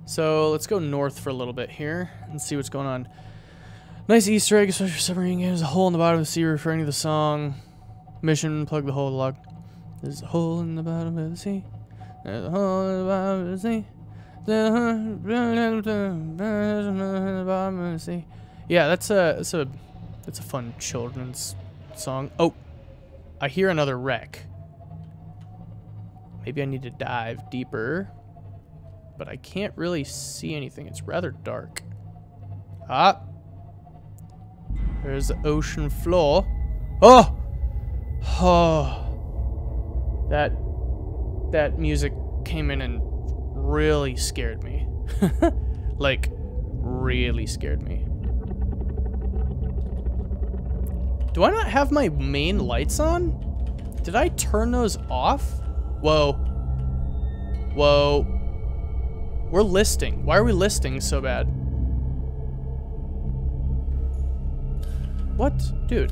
So let's go north for a little bit here and see what's going on. Nice Easter egg, especially for submarine games. A hole in the bottom of the sea referring to the song. Mission, plug the hole in the log. There's a hole in the bottom of the sea. There's a hole in the bottom of the sea. There's a hole in the bottom of the sea. Yeah, that's a fun children's song. Oh, I hear another wreck. Maybe I need to dive deeper, but I can't really see anything. It's rather dark. Ah, there's the ocean floor. Oh, oh, that music came in and really scared me. Like, really scared me. Do I not have my main lights on? Did I turn those off? Whoa. Whoa. We're listing. Why are we listing so bad? What? Dude.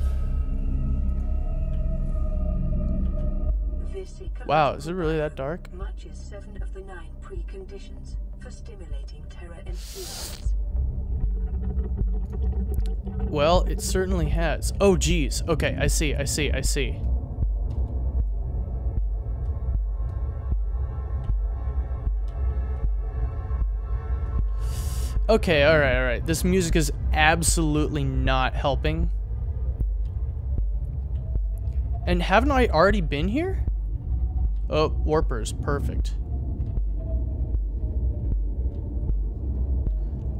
Wow, is it really that dark? Matches 7 of the 9 preconditions for stimulating terror enthusiasts. Well, it certainly has. Oh, geez. Okay, I see. Okay, alright. This music is absolutely not helping. And haven't I already been here? Oh, warpers. Perfect.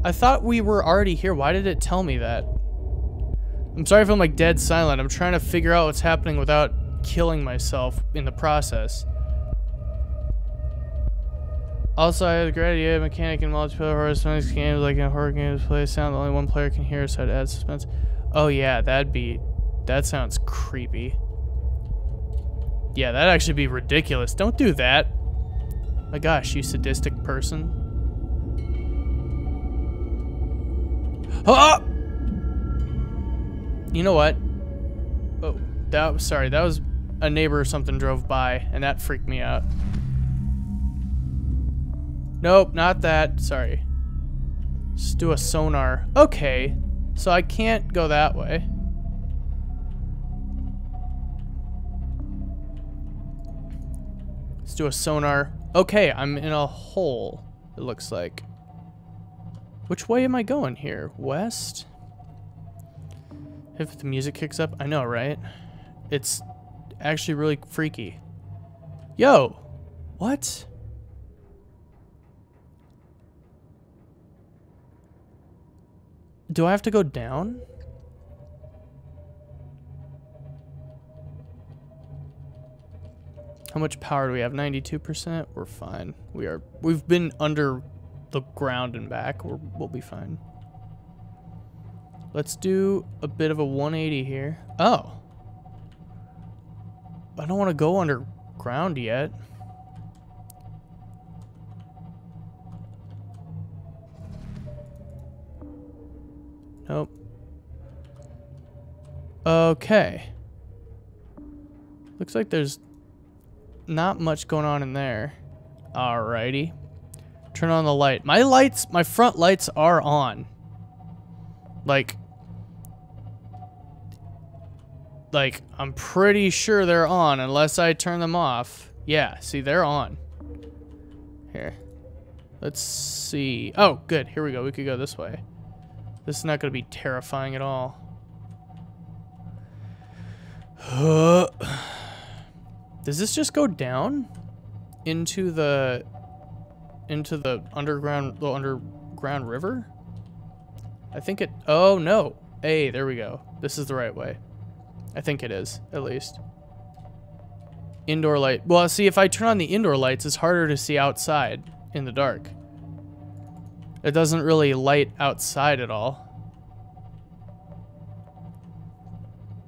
I thought we were already here. Why did it tell me that? I'm sorry if I'm like dead silent. I'm trying to figure out what's happening without killing myself in the process. Also, I had a great idea. Mechanic in multiplayer horror games, like in horror games, play sound that only one player can hear, so I'd add suspense. Oh yeah, that sounds creepy. Yeah, that'd actually be ridiculous. Don't do that. My gosh, you sadistic person. Oh! You know what? Oh, that was a neighbor or something drove by, and that freaked me out. Nope, not that. Sorry. Just do a sonar. Okay, so I can't go that way. Let's do a sonar. Okay, I'm in a hole, it looks like. Which way am I going here? West? If the music kicks up, I know, right? It's actually really freaky. Yo! What? Do I have to go down? How much power do we have? 92%? We're fine. We've been under the ground and back. We'll be fine. Let's do a bit of a 180 here. Oh. I don't want to go underground yet. Nope. Okay. Looks like there's not much going on in there. Alrighty. Turn on the light. My front lights are on. Like, I'm pretty sure they're on unless I turn them off. Yeah, see, they're on. Here. Let's see. Oh, good. Here we go. We could go this way. This is not going to be terrifying at all. Does this just go down into the underground river? I think it. Oh no! Hey, there we go. This is the right way. I think it is, at least. Indoor light. Well, see, if I turn on the indoor lights, it's harder to see outside in the dark. It doesn't really light outside at all.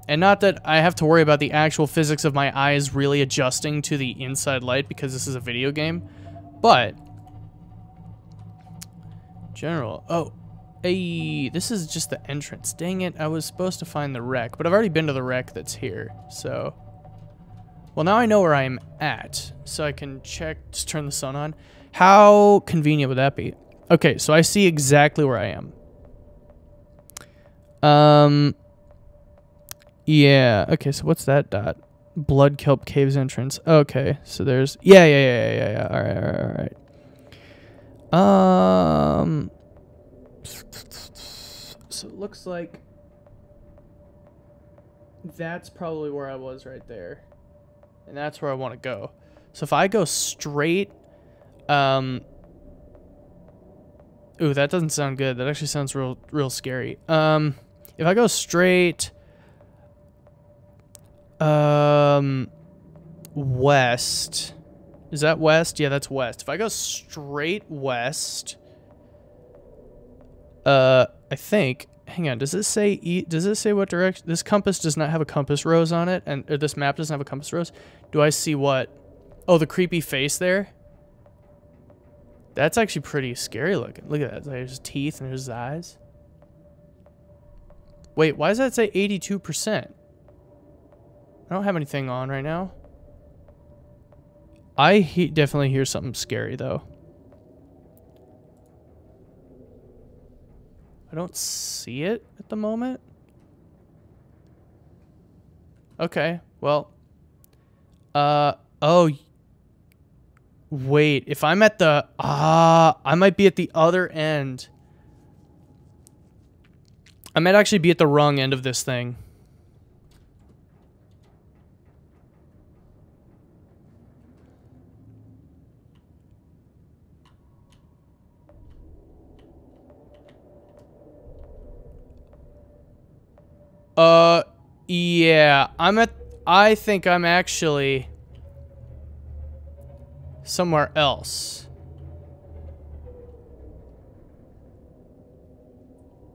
And not that I have to worry about the actual physics of my eyes really adjusting to the inside light because this is a video game, but general. Oh, hey, this is just the entrance. Dang it, I was supposed to find the wreck, but I've already been to the wreck that's here, so. Well, now I know where I'm at, so I can check, just turn the sun on. How convenient would that be? Okay, so I see exactly where I am. Yeah, okay, so what's that dot? Blood Kelp Caves entrance. Okay, so there's... Yeah. All right. So it looks like that's probably where I was right there. And that's where I want to go. So if I go straight... Ooh, that doesn't sound good. That actually sounds real scary. If I go straight... west. Is that west? Yeah, that's west. If I go straight west... I think... Hang on, does it say what direction? This compass does not have a compass rose on it, or this map doesn't have a compass rose. Do I see what? Oh, the creepy face there? That's actually pretty scary looking. Look at that. There's his teeth and there's his eyes. Wait, why does that say 82%? I don't have anything on right now. I definitely hear something scary, though. I don't see it at the moment. Okay, well. Oh. Wait, if I'm at the... I might be at the other end. I might actually be at the wrong end of this thing. Yeah, I think I'm actually somewhere else.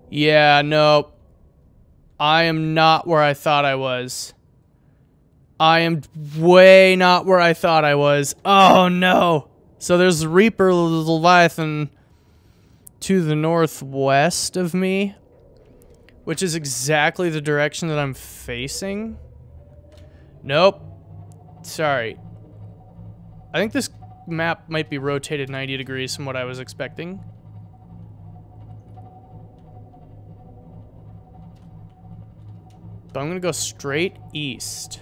Yeah, no. I am not where I thought I was. I am way not where I thought I was. Oh, no. So there's Reaper Leviathan to the northwest of me, which is exactly the direction that I'm facing. Nope. Sorry. I think this map might be rotated 90 degrees from what I was expecting. But I'm gonna go straight east.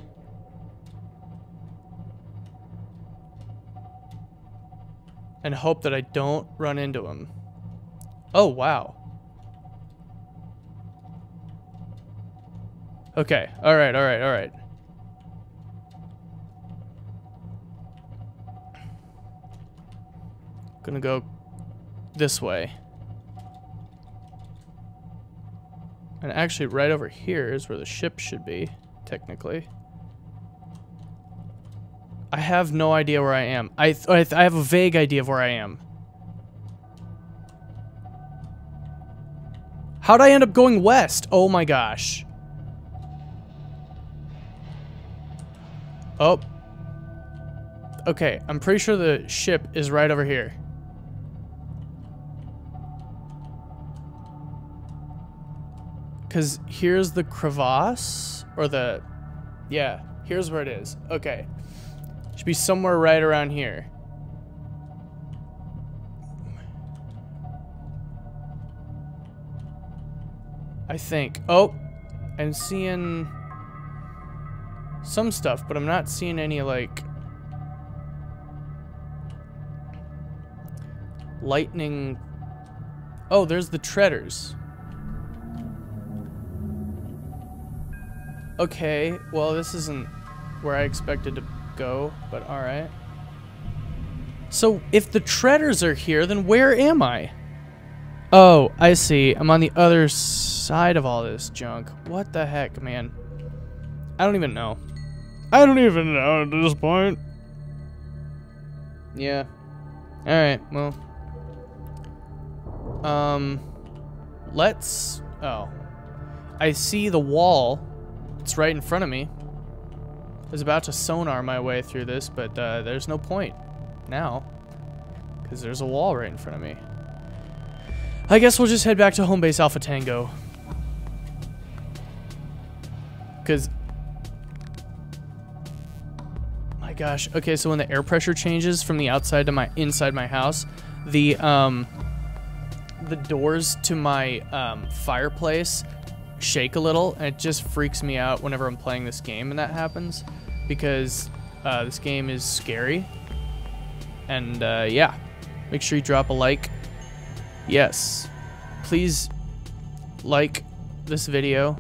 And hope that I don't run into him. Oh, wow. Okay, alright. Gonna go this way. And actually right over here is where the ship should be, technically. I have no idea where I am. I have a vague idea of where I am. How'd I end up going west? Oh my gosh. Oh. Okay, I'm pretty sure the ship is right over here. Because here's the crevasse, or the... Yeah, here's where it is. Okay. Should be somewhere right around here. I think. Oh, I'm seeing some stuff, but I'm not seeing any, like, lightning. Oh, there's the treaders. Okay, well, this isn't where I expected to go, but alright. So, if the treaders are here, then where am I? Oh, I see. I'm on the other side of all this junk. What the heck, man? I don't even know. I don't even know at this point. Yeah. Alright, well. Let's... Oh. I see the wall. It's right in front of me. I was about to sonar my way through this, but there's no point now. Because there's a wall right in front of me. I guess we'll just head back to home base Alpha Tango. Because... My gosh. Okay, so when the air pressure changes from the outside to my inside my house, the doors to my fireplace shake a little, and it just freaks me out whenever I'm playing this game and that happens. because this game is scary. And yeah, make sure you drop a like. Yes, please like this video.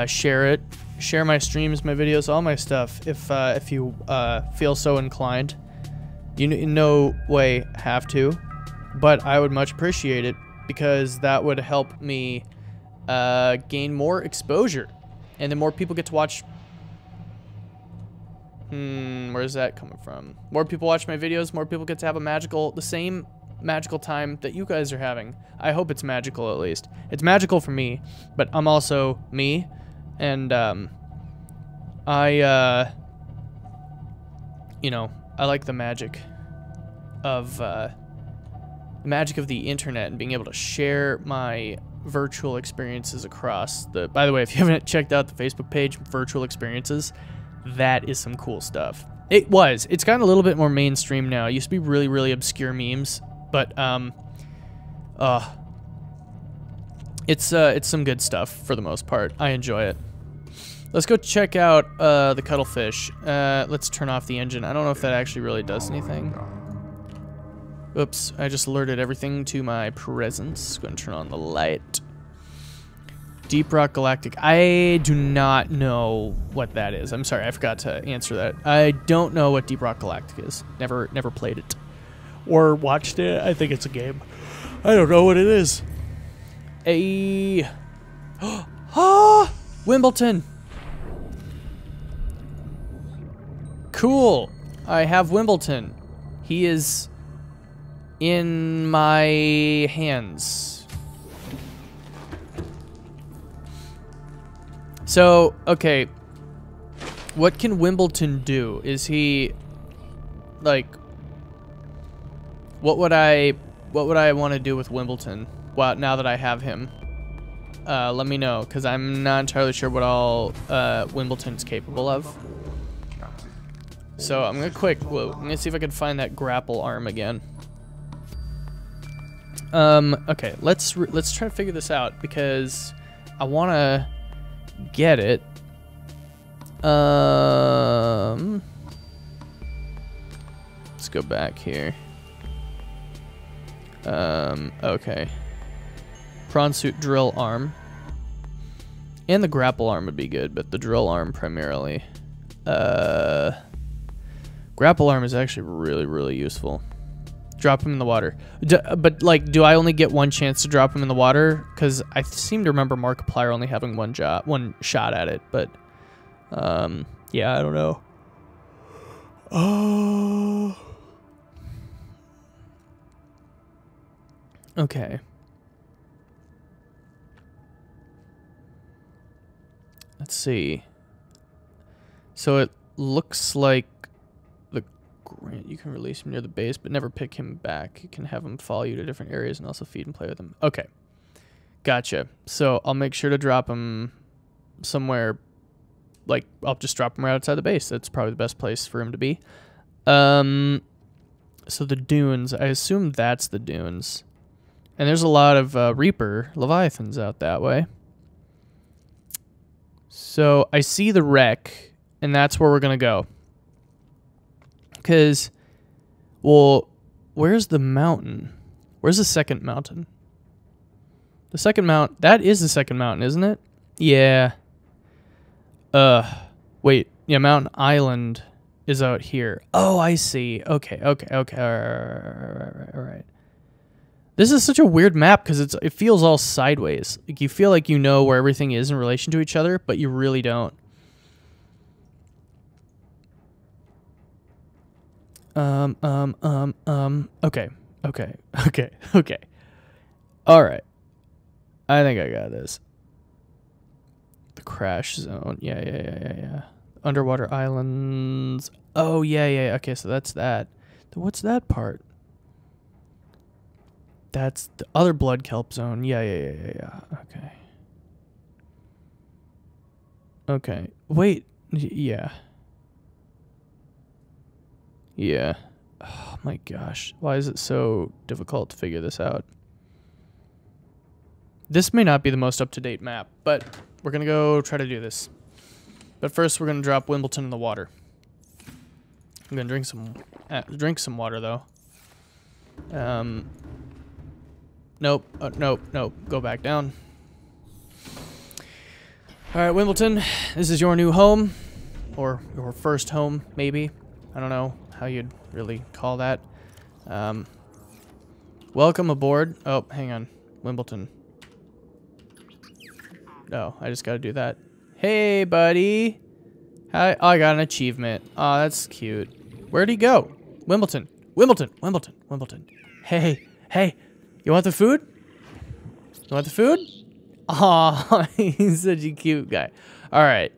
Share it. Share my streams, my videos, all my stuff if you feel so inclined. You in no way have to, but I would much appreciate it because that would help me gain more exposure, and then more people get to watch. Where's that coming from? More people watch my videos, more people get to have the same magical time that you guys are having. I hope it's magical, at least. It's magical for me, but I'm also me, and you know, I like the magic of the internet and being able to share my virtual experiences across the. By the way, if you haven't checked out the Facebook page, Virtual Experiences, that is some cool stuff. It's gotten a little bit more mainstream now. It used to be really, really obscure memes, but it's some good stuff for the most part. I enjoy it. Let's go check out the cuttlefish. Let's turn off the engine. I don't know if that actually really does anything. Oops, I just alerted everything to my presence. Go ahead and turn on the light. Deep Rock Galactic. I do not know what that is. I'm sorry, I forgot to answer that. I don't know what Deep Rock Galactic is. Never played it. Or watched it. I think it's a game. I don't know what it is. Wimbledon! Cool. I have Wimbledon. He is in my hands. So, okay. What can Wimbledon do? Is he like what would I want to do with Wimbledon? Well, now that I have him. Let me know, because I'm not entirely sure what all Wimbledon's capable of. So I'm gonna see if I can find that grapple arm again. Okay, let's try to figure this out because I wanna get it. Let's go back here. Okay. Prawn suit drill arm. And the grapple arm would be good, but the drill arm primarily. Grapple arm is actually really, really useful. Drop him in the water. But, like, do I only get one chance to drop him in the water? Because I seem to remember Markiplier only having one shot at it, but, yeah, I don't know. Oh. Okay. Let's see. So it looks like the Grant, you can release him near the base, but never pick him back. You can have him follow you to different areas and also feed and play with him. Okay. Gotcha. So I'll make sure to drop him somewhere, like, I'll just drop him right outside the base. That's probably the best place for him to be. So the dunes, I assume that's the dunes. And there's a lot of Reaper Leviathans out that way. So I see the wreck, and that's where we're going to go. Because, well, where's the mountain? Where's the second mountain? The second mount, that is the second mountain, isn't it? Yeah. Wait, yeah, Mountain Island is out here. Oh, I see. Okay. All right. This is such a weird map because it feels all sideways. Like you feel like you know where everything is in relation to each other, but you really don't. Okay. All right. I think I got this. The crash zone. Yeah. Underwater islands. Oh, yeah. Okay, so that's that. What's that part? That's the other blood kelp zone. Yeah. Okay. Wait. Yeah. Oh my gosh. Why is it so difficult to figure this out? This may not be the most up-to-date map, but we're gonna go try to do this. But first, we're gonna drop Wimbledon in the water. I'm gonna drink some water though. Nope. Nope. Go back down. All right, Wimbledon. This is your new home, or your first home, maybe. I don't know how you'd really call that. Welcome aboard. Oh, hang on, Wimbledon. No, I just gotta do that. Hey, buddy. Hi. Oh, I got an achievement. Oh, that's cute. Where'd he go? Wimbledon. Hey. You want the food? Aw, he's such a cute guy. All right.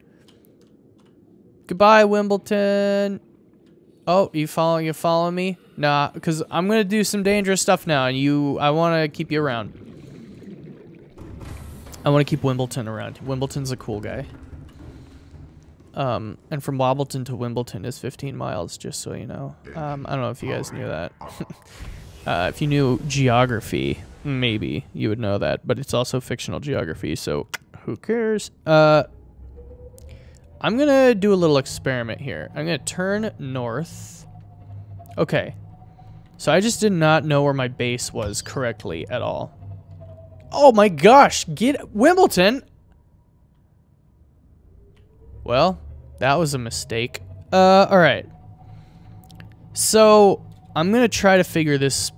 Goodbye, Wimbledon. Oh, you follow me? Nah, because I'm gonna do some dangerous stuff now, and I want to keep you around. I want to keep Wimbledon around. Wimbledon's a cool guy. And from Wobbleton to Wimbledon is 15 miles, just so you know. I don't know if you guys knew that. If you knew geography, maybe you would know that, but it's also fictional geography, so who cares? I'm gonna do a little experiment here. I'm gonna turn north. Okay. So I just did not know where my base was correctly at all. Oh my gosh, get Wimbledon! Well, that was a mistake. Alright. So, I'm gonna try to figure this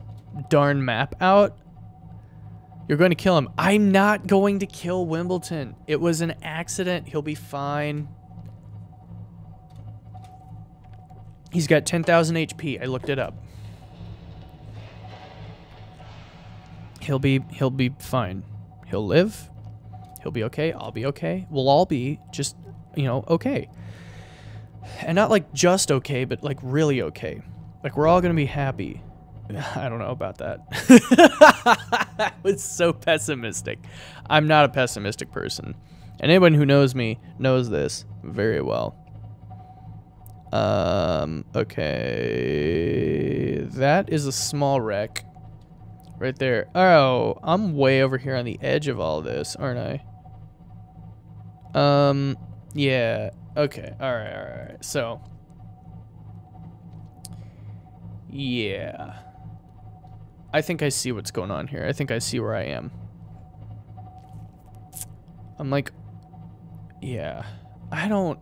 darn map out. You're going to kill him. I'm not going to kill Wimbledon. It was an accident. He'll be fine. He's got 10,000 HP. I looked it up. He'll be fine. He'll live. He'll be okay. I'll be okay. We'll all be just, you know, okay. And not like just okay, but like really okay. Like we're all gonna be happy. I don't know about that. I was so pessimistic. I'm not a pessimistic person. And anyone who knows me knows this very well. Okay. That is a small wreck. Right there. Oh, I'm way over here on the edge of all this, aren't I? Yeah. Okay. Alright. So. Yeah. I think I see what's going on here. I think I see where I am. I'm like, yeah. I don't,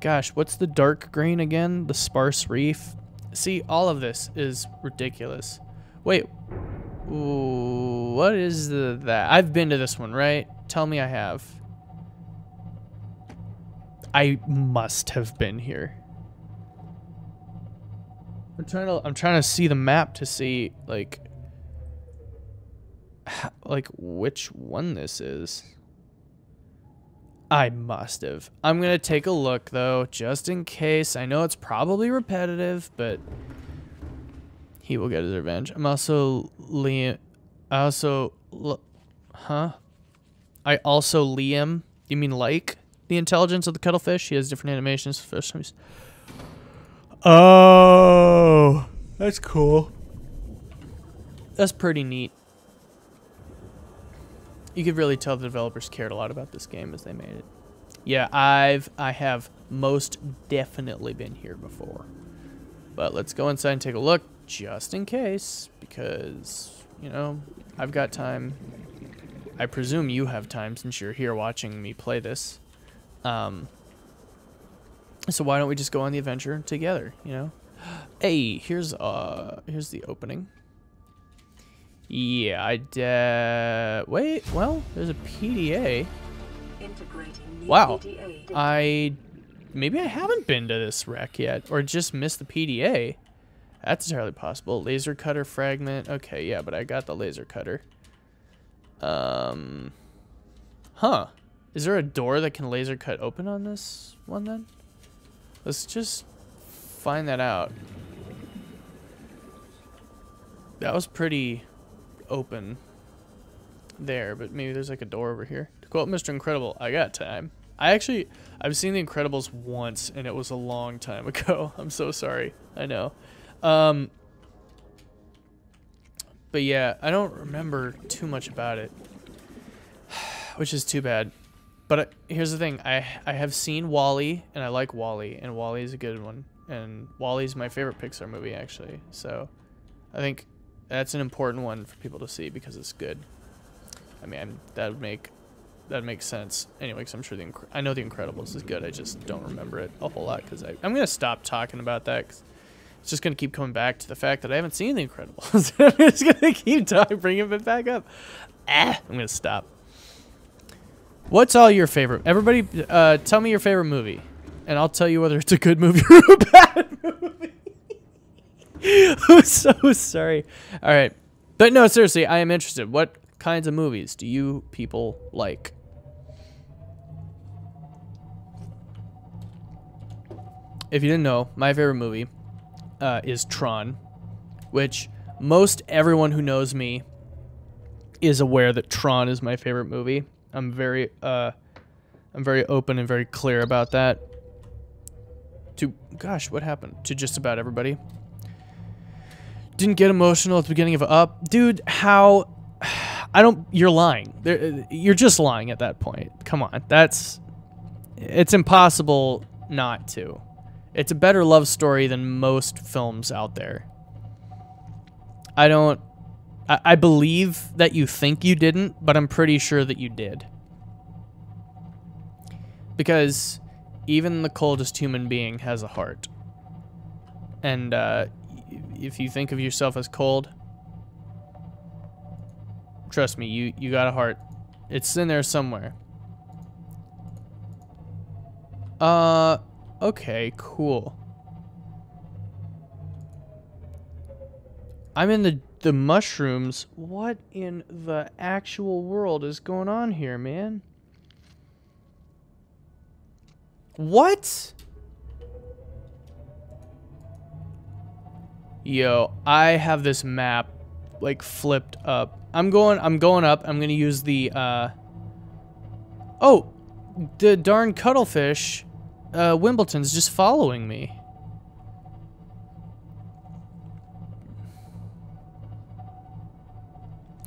gosh, what's the dark green again? The sparse reef? See, all of this is ridiculous. Wait. Ooh, what is that? I've been to this one, right? Tell me I have. I must have been here. I'm trying to see the map to see like which one this is. I must have. I'm gonna take a look though, just in case. I know it's probably repetitive, but he will get his revenge. I'm also Liam. I also Liam. You mean like the intelligence of the cuttlefish? He has different animations for fish. Oh, that's cool. That's pretty neat. You could really tell the developers cared a lot about this game as they made it. Yeah, I have most definitely been here before. But let's go inside and take a look just in case, because, you know, I've got time. I presume you have time since you're here watching me play this. So why don't we just go on the adventure together, you know? Hey, here's the opening. Yeah, wait, well, there's a PDA. Wow. Maybe I haven't been to this wreck yet, or just missed the PDA. That's entirely possible. Laser cutter fragment. Okay, yeah, but I got the laser cutter. Huh. Is there a door that can laser cut open on this one then? Let's just find that out. That was pretty open there, but maybe there's like a door over here. To quote Mr. Incredible, I got time. I've seen The Incredibles once, and it was a long time ago. I'm so sorry. I know. But yeah, I don't remember too much about it, which is too bad. But here's the thing. I have seen Wall-E, and I like Wall-E, and Wall-E is a good one. And Wall-E is my favorite Pixar movie, actually. So I think that's an important one for people to see because it's good. I mean, that makes sense. Anyway, because I'm sure I know The Incredibles is good. I just don't remember it a whole lot because I'm going to stop talking about that because it's just going to keep coming back to the fact that I haven't seen The Incredibles. I'm just going to keep bringing it back up. I'm going to stop. What's all your favorite? Everybody, tell me your favorite movie, and I'll tell you whether it's a good movie or a bad movie. I'm so sorry. All right. But no, seriously, I am interested. What kinds of movies do you people like? If you didn't know, my favorite movie is Tron, which most everyone who knows me is aware that Tron is my favorite movie. I'm very open and very clear about that. Gosh, what happened? To just about everybody. Didn't get emotional at the beginning of Up. Dude, how... You're lying. You're just lying at that point. Come on. It's impossible not to. It's a better love story than most films out there. I believe that you think you didn't, but I'm pretty sure that you did. Because even the coldest human being has a heart. And if you think of yourself as cold, trust me, you got a heart. It's in there somewhere. Okay, cool. I'm in the mushrooms. What in the actual world is going on here, man? What? Yo, I have this map like flipped up. I'm going up. I'm gonna use the oh, the darn cuttlefish Wimbledon's just following me.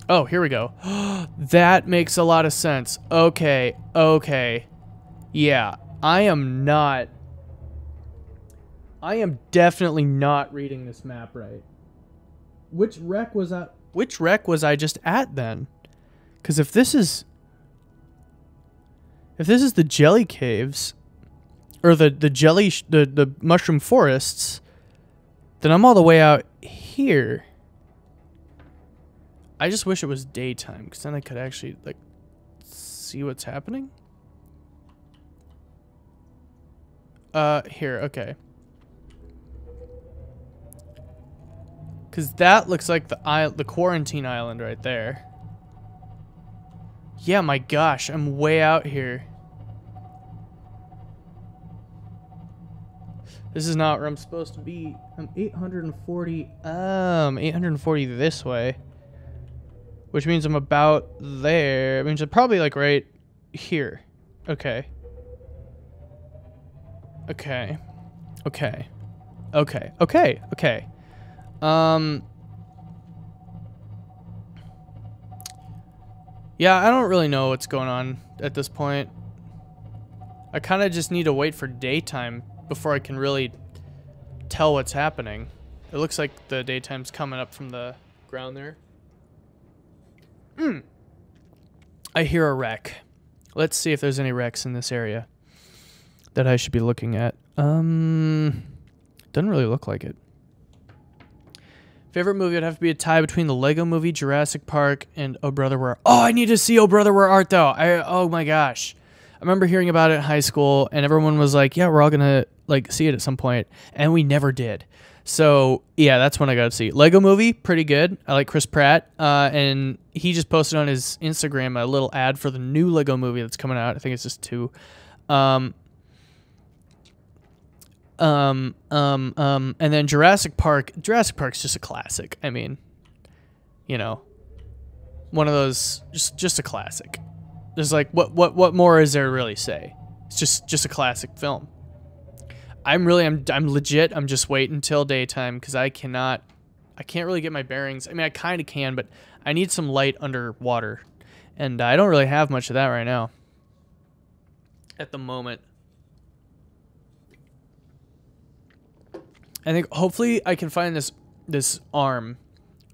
Oh, here we go. That makes a lot of sense. Okay, okay. Yeah, I am definitely not reading this map right. Which wreck was I just at then? Because if this is the jelly caves or the mushroom forests, then I'm all the way out here. I just wish it was daytime because then I could actually like see what's happening. Here, okay. Cause that looks like the quarantine island right there. Yeah, my gosh, I'm way out here. This is not where I'm supposed to be. I'm 840. 840 this way. Which means I'm about there. It means I'm probably like right here. Okay. Okay. Okay. Okay. Okay. Okay. Yeah, I don't really know what's going on at this point. I kind of just need to wait for daytime before I can really tell what's happening. It looks like the daytime's coming up from the ground there. I hear a wreck. Let's see if there's any wrecks in this area that I should be looking at. Doesn't really look like it. Favorite movie would have to be a tie between the Lego Movie, Jurassic Park, and Oh Brother Where... Oh, I need to see Oh Brother Where Art Thou. Oh my gosh. I remember hearing about it in high school, and everyone was like, yeah, we're all gonna like see it at some point, and we never did. So yeah, that's when I got to see Lego Movie. Pretty good. I like Chris Pratt, and he just posted on his Instagram a little ad for the new Lego Movie that's coming out. I think it's just 2. And then Jurassic Park. Jurassic Park's just a classic. I mean, you know, one of those just a classic. There's like what more is there to really say? It's just a classic film. I'm legit. I'm just waiting until daytime because I can't really get my bearings. I mean, I kind of can, but I need some light underwater, and I don't really have much of that right now. at the moment. I think hopefully I can find this arm,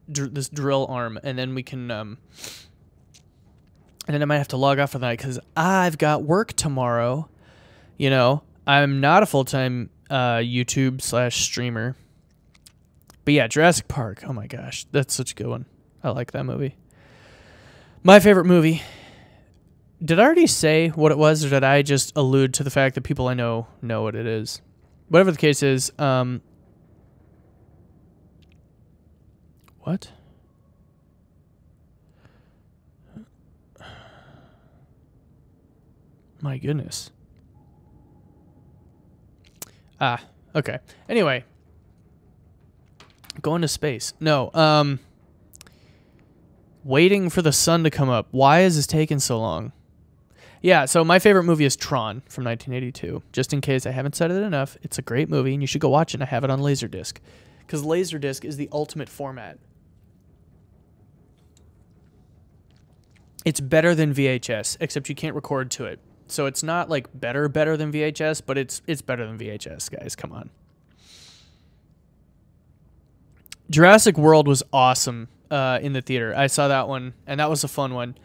this drill arm, and then we can and then I might have to log off for the night because I've got work tomorrow. You know, I'm not a full-time YouTube / streamer. But yeah, Jurassic Park. Oh my gosh, that's such a good one. I like that movie. My favorite movie. Did I already say what it was, or did I just allude to the fact that people I know what it is? Whatever the case is, what? My goodness. Ah, okay. Anyway. Going to space. No, waiting for the sun to come up. Why is this taking so long? Yeah, so my favorite movie is Tron from 1982. Just in case I haven't said it enough, it's a great movie, and you should go watch it. I have it on Laserdisc. Because Laserdisc is the ultimate format. It's better than VHS, except you can't record to it. So it's not like better than VHS, but it's better than VHS, guys. Come on. Jurassic World was awesome in the theater. I saw that one, and that was a fun one.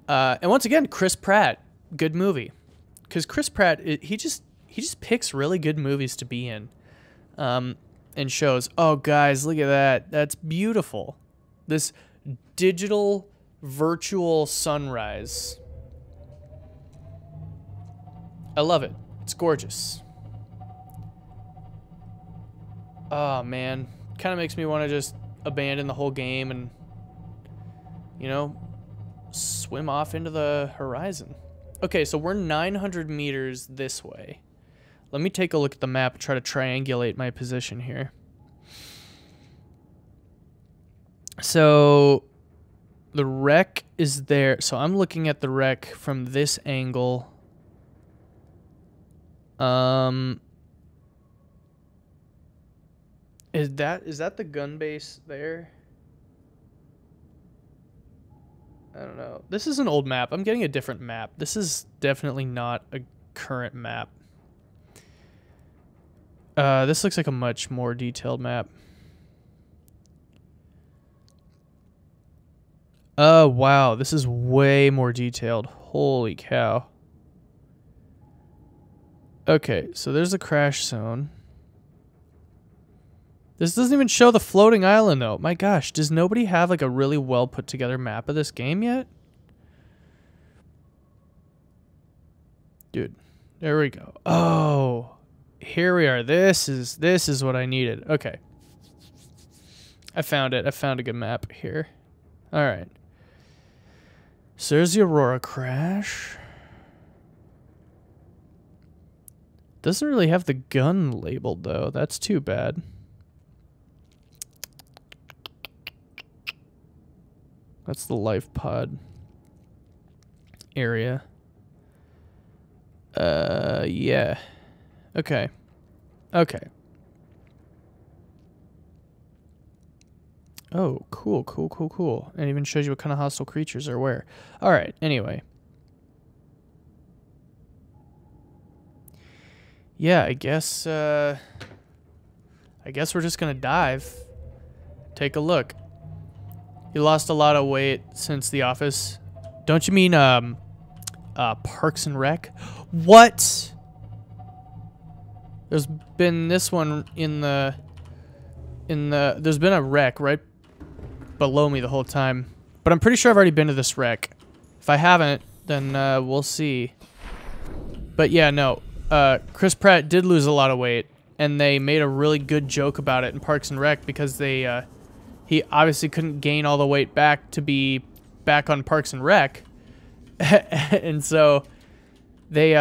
And once again, Chris Pratt, good movie. Because Chris Pratt, he just picks really good movies to be in, and shows. Oh, guys, look at that. That's beautiful. This digital virtual sunrise. I love it. It's gorgeous. Oh, man. Kind of makes me want to just abandon the whole game and, you know, swim off into the horizon. Okay, so we're 900 meters this way. Let me take a look at the map and try to triangulate my position here. So the wreck is there. So I'm looking at the wreck from this angle. Is that the gun base there? I don't know. This is an old map. I'm getting a different map. This is definitely not a current map. This looks like a much more detailed map. Oh, wow. This is way more detailed. Holy cow. Okay, so there's a crash zone. This doesn't even show the floating island, though. My gosh, does nobody have, like, a really well put together map of this game yet? Dude, there we go. Oh, here we are. This is what I needed. Okay. I found it. I found a good map here. All right. So there's the Aurora crash. Doesn't really have the gun labeled, though. That's too bad. That's the life pod area. Yeah. Okay. Okay. Oh, cool, cool, cool, cool. And it even shows you what kind of hostile creatures are where. All right, anyway. Yeah, I guess we're just gonna dive. Take a look. You lost a lot of weight since The Office. Don't you mean Parks and Rec? What? There's been this one there's been a wreck right below me the whole time. But I'm pretty sure I've already been to this wreck. If I haven't, then we'll see. But yeah, no. Chris Pratt did lose a lot of weight, and they made a really good joke about it in Parks and Rec because they he obviously couldn't gain all the weight back to be back on Parks and Rec. And so they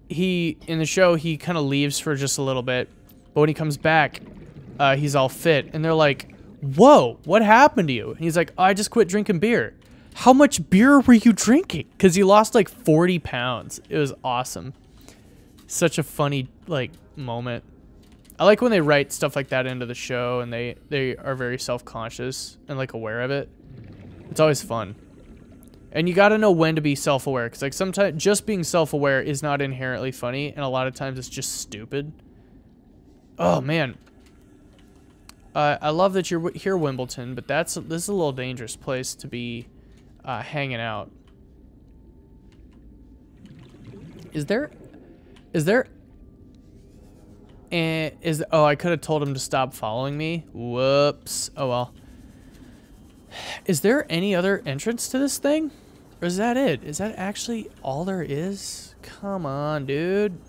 in the show he kind of leaves for just a little bit, but when he comes back, he's all fit, and they're like, "Whoa, what happened to you?" And he's like, "Oh, I just quit drinking beer." How much beer were you drinking? Because he lost like 40 pounds. It was awesome. Such a funny like moment. I like when they write stuff like that into the show, and they are very self-conscious and like aware of it. It's always fun. And you got to know when to be self-aware, because like sometimes just being self-aware is not inherently funny, and a lot of times it's just stupid. Oh man, I love that you're here, Wimbledon, but this is a little dangerous place to be hanging out. Is there? Oh, I could have told him to stop following me. Whoops. Oh well. Is there any other entrance to this thing? Or is that it? Is that actually all there is? Come on, dude.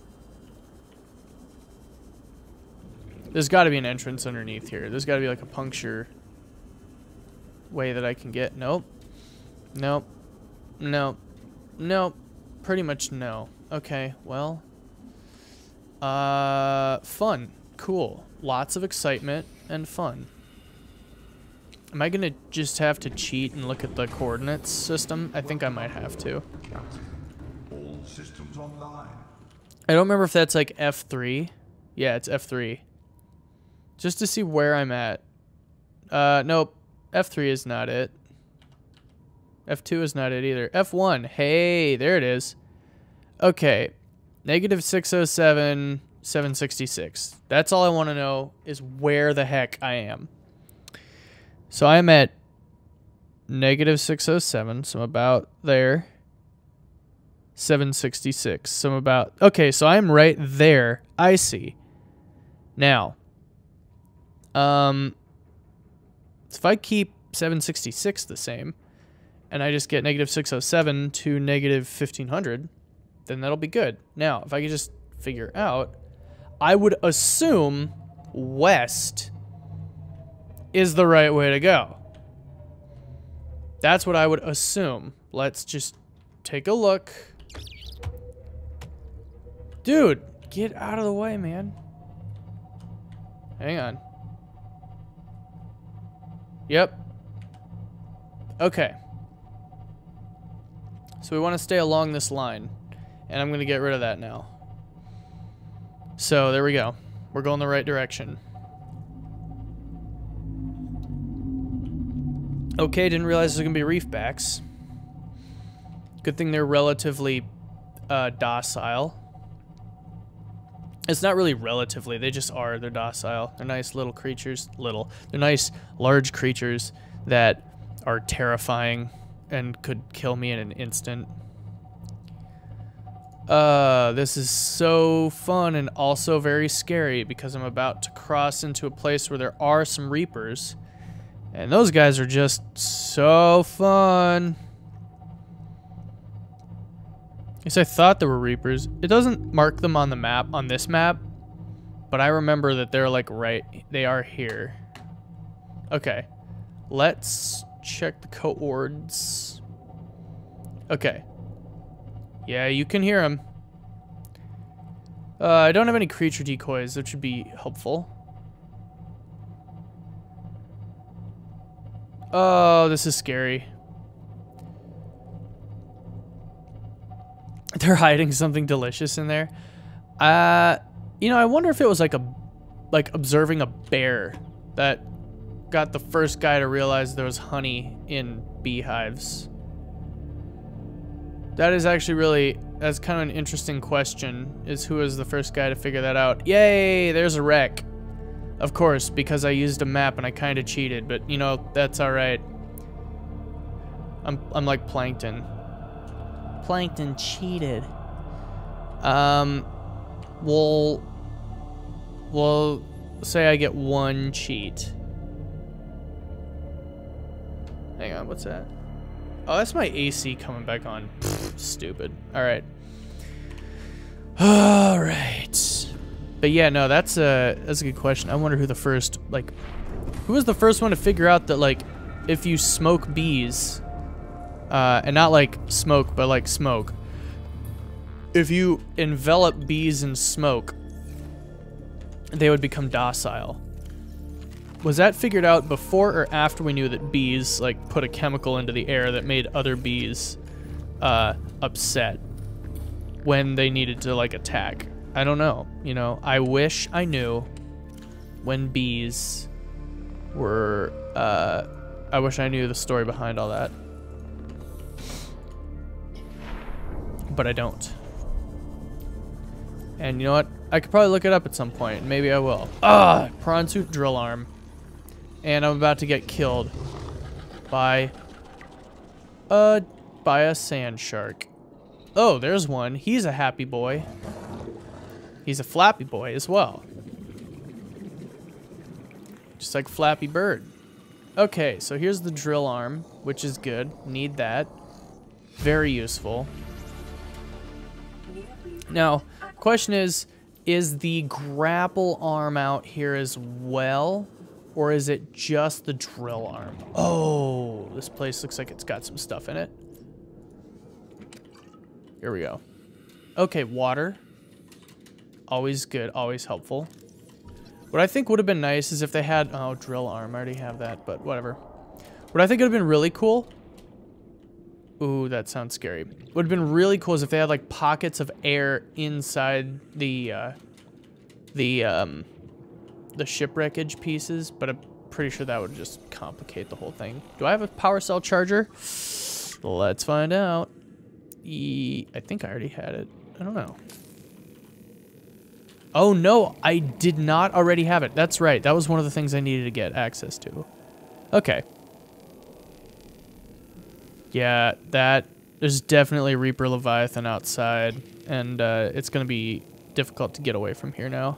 There's got to be an entrance underneath here. There's got to be like a puncture way that I can get. Nope. Nope. Nope. Nope. Pretty much no. Okay, well. Fun. Cool. Lots of excitement and fun. Am I gonna just have to cheat and look at the coordinates system? I think I might have to. All systems online. I don't remember if that's like F3. Yeah, it's F3. Just to see where I'm at. Nope. F3 is not it. F2 is not it either. F1. Hey, there it is. Okay. Negative 607, 766. That's all I want to know is where the heck I am. So I'm at negative 607, so I'm about there. 766, so I'm about... Okay, so I'm right there. I see. Now, so if I keep 766 the same, and I just get negative 607 to negative 1500, then that'll be good. Now, if I could just figure out, I would assume west is the right way to go. That's what I would assume. Let's just take a look. Dude, get out of the way, man. Hang on. Yep. Okay. So we want to stay along this line. And I'm going to get rid of that now. So there we go. We're going the right direction. Okay, didn't realize there's going to be reefbacks. Good thing they're relatively docile. It's not really relatively, they just are. They're docile. They're nice little creatures. They're nice large creatures that are terrifying and could kill me in an instant. This is so fun and also very scary because I'm about to cross into a place where there are some reapers. And those guys are just so fun. At least I thought there were reapers. It doesn't mark them on the map, on this map, but I remember that they're like they are here. Okay, let's check the coords. Okay. Yeah, you can hear them. I don't have any creature decoys, which would be helpful. Oh, this is scary. They're hiding something delicious in there. You know, I wonder if it was like observing a bear that got the first guy to realize there was honey in beehives. That is actually that's kind of an interesting question, is who was the first guy to figure that out. Yay, there's a wreck. Of course, because I used a map and I kind of cheated, but you know, that's all right. I'm like Plankton. Plankton cheated. We'll say I get one cheat. Hang on, what's that? Oh, that's my AC coming back on. Pfft, stupid. All right. All right. But yeah, no, that's a good question. I wonder who the first, who was the first one to figure out that, like, if you smoke bees, and not like smoke, but like smoke, if you envelop bees in smoke, they would become docile. Was that figured out before or after we knew that bees, like, put a chemical into the air that made other bees upset when they needed to, like, attack? I don't know. You know, I wish I knew when bees were, I wish I knew the story behind all that. but I don't. And you know what? I could probably look it up at some point. Maybe I will. Prawn suit drill arm. And I'm about to get killed by a sand shark. Oh, there's one. He's a happy boy. He's a Flappy boy as well. Just like Flappy Bird. Okay, so here's the drill arm, which is good. Need that. Very useful. Now, question is the grapple arm out here as well? Or is it just the drill arm? Oh, this place looks like it's got some stuff in it. Here we go. Okay, water. Always good, always helpful. What I think would have been nice is if they had... Oh, drill arm. I already have that, but whatever. What I think would have been really cool... Ooh, that sounds scary. Would have been really cool is if they had, like, pockets of air inside the shipwreckage pieces, but I'm pretty sure that would just complicate the whole thing. Do I have a power cell charger? Let's find out. I think I already had it. I don't know. Oh no, I did not already have it. That's right. That was one of the things I needed to get access to. Okay. Yeah, there's definitely Reaper Leviathan outside, and it's going to be difficult to get away from here now.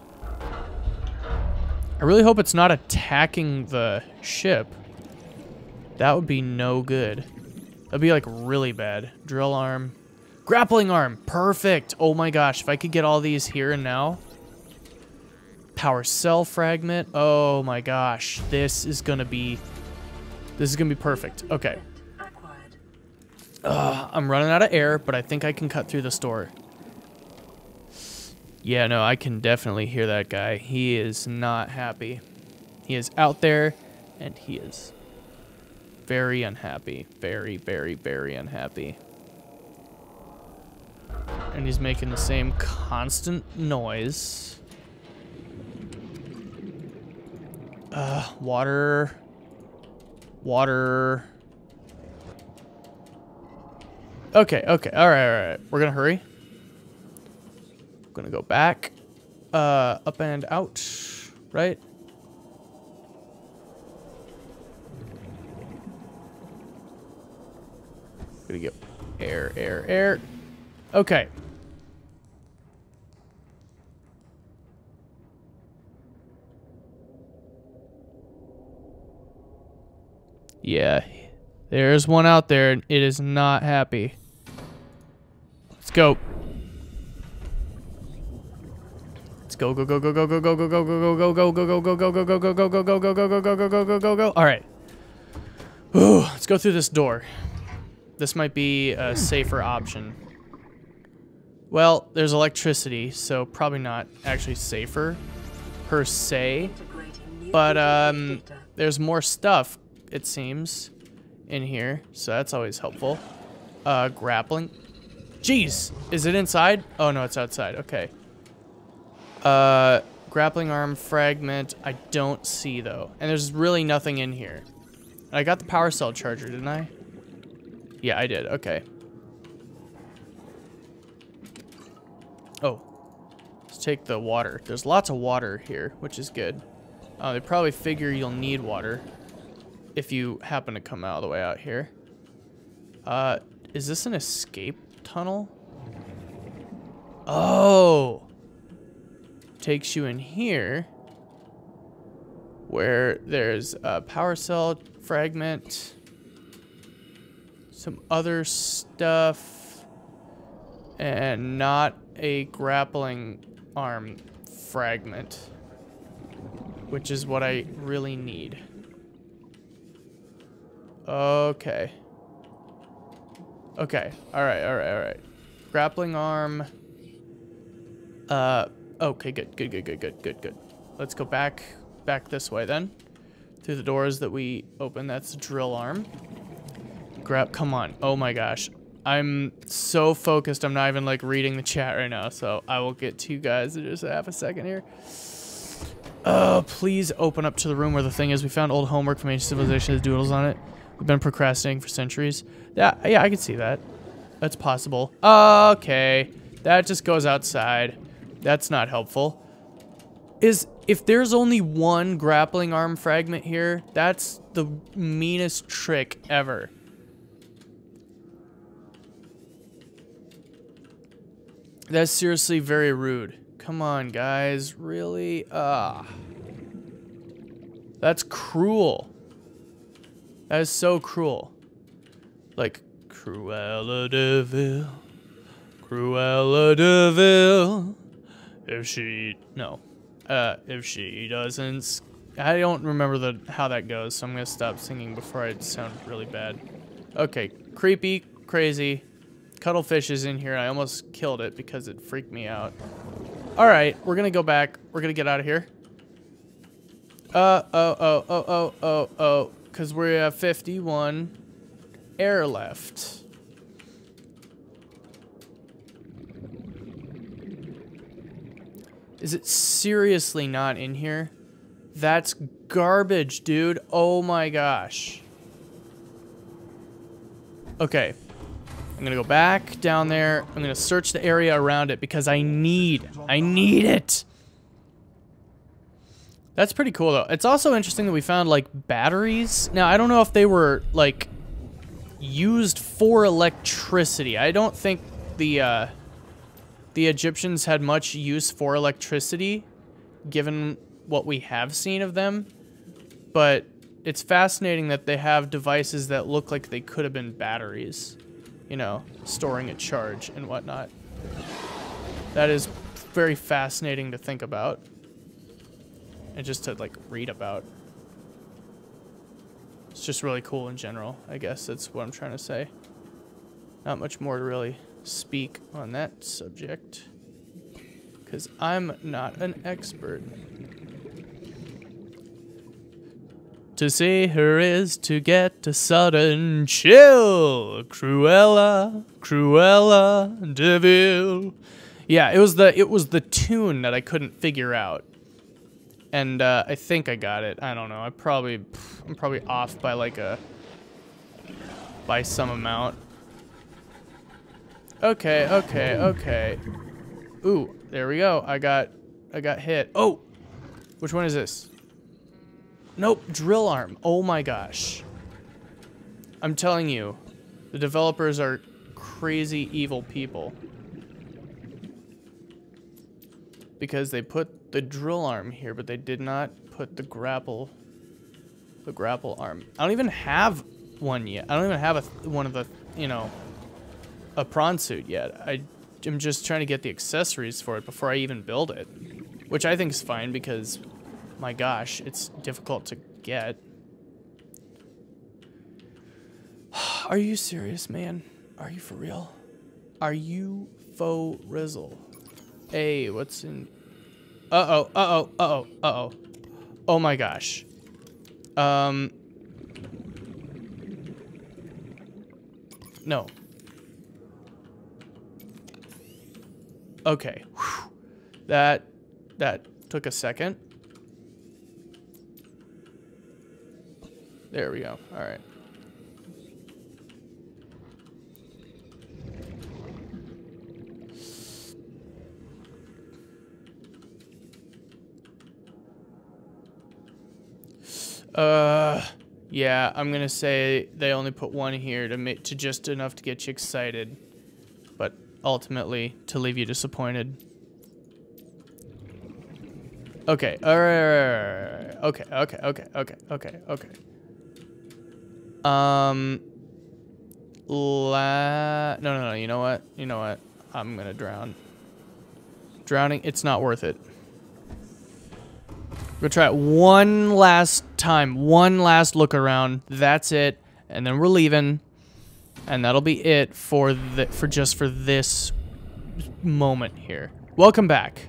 I really hope it's not attacking the ship. That would be no good. That'd be like really bad. Drill arm. Grappling arm. Perfect. Oh my gosh, if I could get all these here and now. Power cell fragment. Oh my gosh. This is gonna be perfect. Okay. I'm running out of air, but I think I can cut through this door. Yeah, no, I can definitely hear that guy. He is not happy. He is out there, and he is very unhappy. Very, very, very unhappy. And he's making the same constant noise. Water. Water. Okay, okay, alright. We're gonna hurry. Gonna go back. Up and out. Right? Gonna get air. Okay. Yeah. There's one out there, and it is not happy. Let's go. Let's go. All right. Let's go through this door. This might be a safer option. Well, there's electricity, so probably not actually safer per se. But there's more stuff, it seems, in here, so that's always helpful. Grappling. Jeez, is it inside? Oh no, it's outside. Okay. Grappling arm fragment. I don't see though, and there's really nothing in here. I got the power cell charger, didn't I? Yeah, I did. Okay. Oh, let's take the water. There's lots of water here, which is good. They probably figure you'll need water if you happen to come all the way out here. Is this an escape tunnel? Oh, takes you in here where there's a power cell fragment, some other stuff, and not a grappling arm fragment, which is what I really need. Okay. Okay. Alright. Grappling arm. Okay, good. Let's go back this way then. Through the doors that we opened. That's the drill arm. Come on. Oh my gosh. I'm so focused, I'm not even like reading the chat right now, so I will get to you guys in just a half a second here. Please open up to the room where the thing is. We found old homework from ancient civilization with doodles on it. We've been procrastinating for centuries. Yeah, I can see that. That's possible. Okay. That just goes outside. That's not helpful. If there's only one grappling arm fragment here, that's the meanest trick ever. That's seriously very rude. Come on, guys. Really? That's cruel. That is so cruel. Like, Cruella de Vil. Cruella de Vil. If she doesn't... I don't remember how that goes, so I'm gonna stop singing before I sound really bad. Okay, creepy, crazy. Cuttlefish is in here. I almost killed it because it freaked me out. Alright, we're gonna go back. We're gonna get out of here. Because we have 51 air left. Is it seriously not in here? That's garbage, dude. Oh my gosh. Okay. I'm gonna go back down there. I'm gonna search the area around it because I need it. That's pretty cool though. It's also interesting that we found like batteries. Now, I don't know if they were like used for electricity. I don't think the Egyptians had much use for electricity, given what we have seen of them. But it's fascinating that they have devices that look like they could have been batteries. You know, storing a charge and whatnot. That is very fascinating to think about. And just to, like, read about. It's just really cool in general, I guess that's what I'm trying to say. Not much more to really speak on that subject. Because I'm not an expert. To see her is to get a sudden chill. Cruella, Cruella de Vil. Yeah, it was the tune that I couldn't figure out. And I think I got it. I don't know. I'm probably off by like by some amount. Okay. Ooh, there we go. I got hit. Oh, which one is this? Nope, drill arm. Oh my gosh. I'm telling you, the developers are crazy evil people. Because they put the drill arm here, but they did not put the grapple arm. I don't even have one yet. I don't even have one of the, you know, a prawn suit yet. I'm just trying to get the accessories for it before I even build it. Which I think is fine because, my gosh, it's difficult to get. Are you serious, man? Are you for real? Are you faux rizzle? Hey, what's in... Uh-oh. Oh my gosh. No. Okay. Whew. That took a second. There we go. All right. Yeah, I'm gonna say they only put one here to just enough to get you excited, but ultimately to leave you disappointed. Okay, alright, okay. No, you know what? I'm gonna drown. Drowning, it's not worth it. We'll try it one last time, one last look around. That's it, and then we're leaving, and that'll be it for this moment here. Welcome back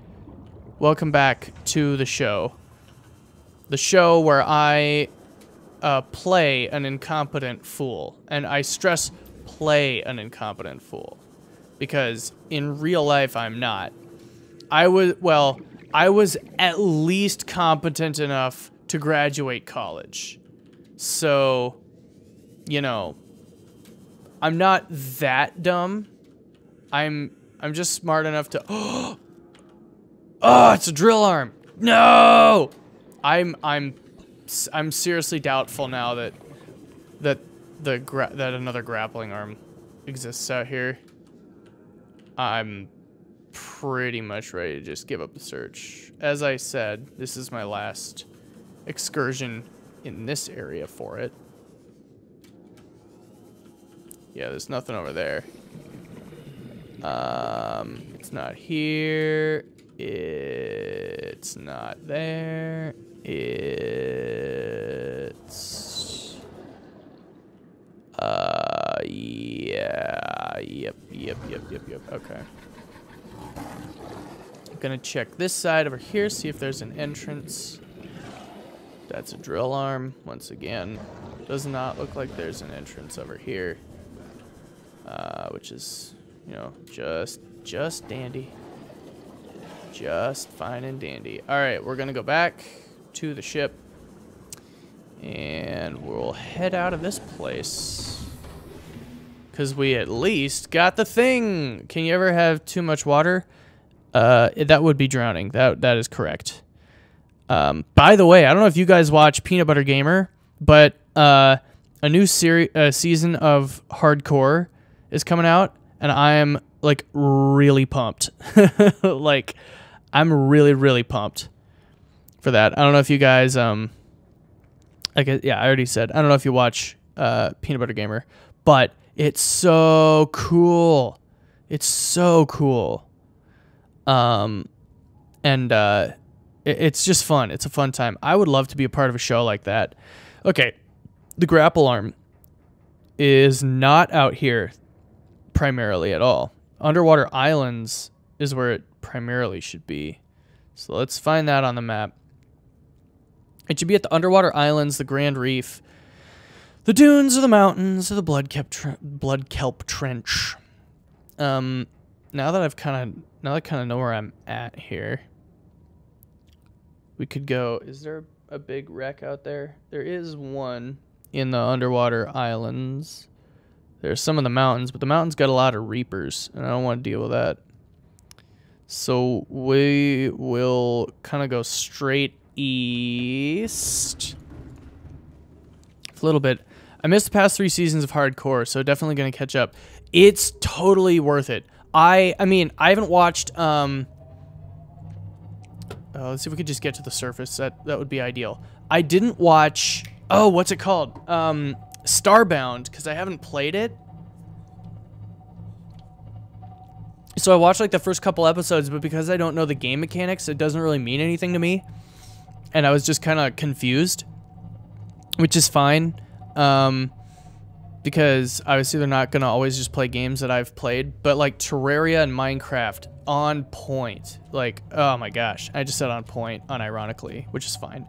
to the show where I play an incompetent fool, and I stress play an incompetent fool because in real life I'm not. I was at least competent enough to graduate college. So, you know, I'm not that dumb. I'm just smart enough to. Oh, it's a drill arm. No, I'm seriously doubtful now that another grappling arm exists out here. I'm pretty much ready to just give up the search. As I said, this is my last excursion in this area for it. Yeah, there's nothing over there. It's not here. It's not there. It's yeah, yep. Okay. I'm gonna check this side over here, see if there's an entrance. That's a drill arm, once again. Does not look like there's an entrance over here. Which is, you know, just dandy. Just fine and dandy. Alright, we're gonna go back to the ship. And we'll head out of this place. Because we at least got the thing! Can you ever have too much water? That would be drowning. That is correct. By the way, I don't know if you guys watch Peanut Butter Gamer, but a new season of Hardcore is coming out, and I am like really pumped. Like, I'm really pumped for that. I don't know if you guys yeah, I already said I don't know if you watch Peanut Butter Gamer, but it's so cool. It's so cool. It's just fun. It's a fun time. I would love to be a part of a show like that. Okay, the grapple arm is not out here primarily at all. Underwater islands is where it primarily should be. So let's find that on the map. It should be at the underwater islands, the Grand Reef, the dunes, or the mountains, or the Blood Kelp Trench. Now that I kind of know where I'm at here, we could go. Is there a big wreck out there? There is one in the underwater islands. There's some in the mountains, but the mountains got a lot of reapers, and I don't want to deal with that. So we will kind of go straight east. A little bit. I missed the past 3 seasons of Hardcore, so definitely going to catch up. It's totally worth it. I mean, I haven't watched, let's see if we could just get to the surface. That would be ideal. I didn't watch, oh, what's it called? Starbound, because I haven't played it. So I watched like the first couple episodes, but because I don't know the game mechanics, it doesn't really mean anything to me. And I was just kind of confused, which is fine. Because obviously they're not going to always just play games that I've played, but like Terraria and Minecraft, on point. Like, oh my gosh, I just said on point, unironically, which is fine.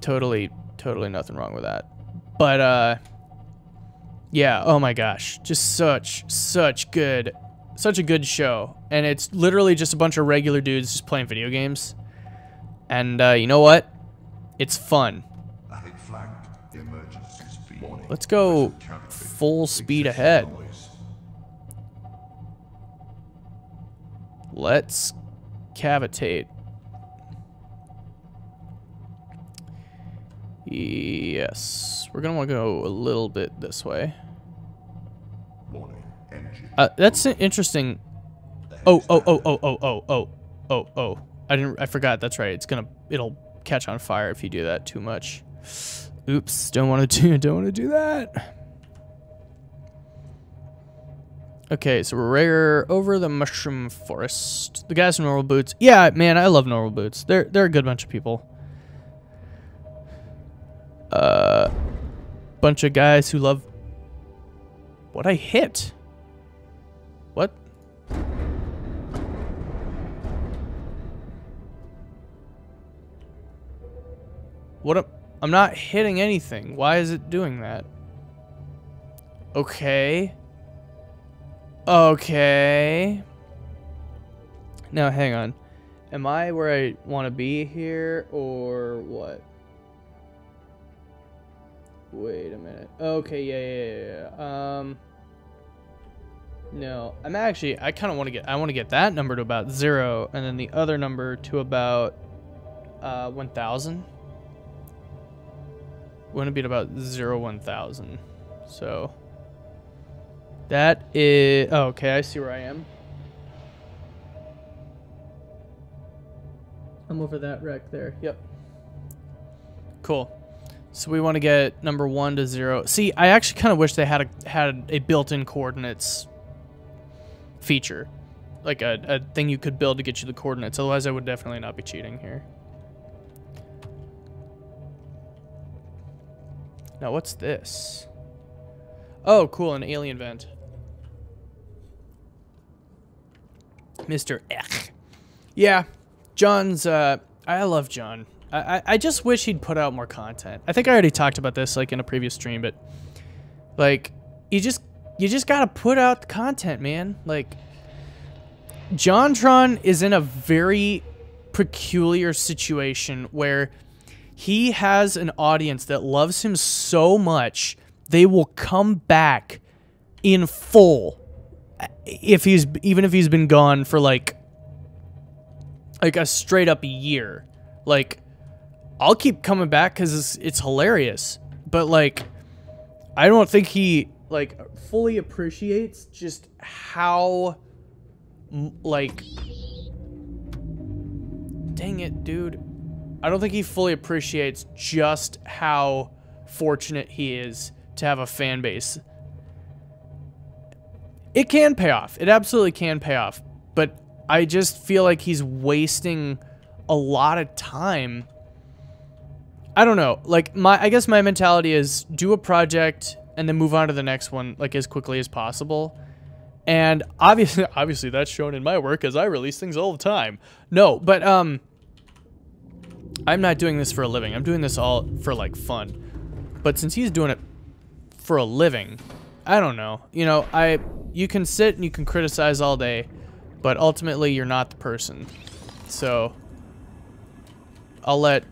Totally nothing wrong with that. But, yeah, oh my gosh, just such a good show. And it's literally just a bunch of regular dudes just playing video games. And, you know what? It's fun. Let's go full speed ahead. Let's cavitate. Yes, we're gonna want to go a little bit this way. That's interesting. Oh. I forgot. That's right. It'll catch on fire if you do that too much. Oops, don't want to do that. Okay, so we're over the mushroom forest. The guys in normal boots. Yeah, man, I love normal boots. They're a good bunch of people. Bunch of guys who love what I hit. What? What? I'm not hitting anything. Why is it doing that? Okay. Okay. Now, hang on. Am I where I want to be here, or what? Wait a minute. Okay, yeah. No, I'm actually, I kind of want to get, I want to get that number to about 0, and then the other number to about 1,000. We want to be at about 1,000. So that is, oh, okay, I see where I am. I'm over that wreck there. Yep. Cool. So we want to get number 1 to 0. See, I actually kind of wish they had a built-in coordinates feature, like a thing you could build to get you the coordinates. Otherwise, I would definitely not be cheating here. Now, what's this? Oh, cool, an alien vent. Mr. Ek. Yeah, John's, I love John. I just wish he'd put out more content. I think I already talked about this, like, in a previous stream, but, like, you just gotta put out the content, man. Like, JonTron is in a very peculiar situation where he has an audience that loves him so much they will come back in full even if he's been gone for like a straight up year. Like, I'll keep coming back because it's hilarious, but like, I don't think he like fully appreciates just how like, dang it, dude. I don't think he fully appreciates just how fortunate he is to have a fan base. It can pay off. It absolutely can pay off. But I just feel like he's wasting a lot of time. I don't know. Like, I guess my mentality is do a project and then move on to the next one like as quickly as possible. And obviously that's shown in my work as I release things all the time. No, but I'm not doing this for a living. I'm doing this all for like fun. But since he's doing it for a living, I don't know. You know, you can sit and you can criticize all day, but ultimately you're not the person. So I'll let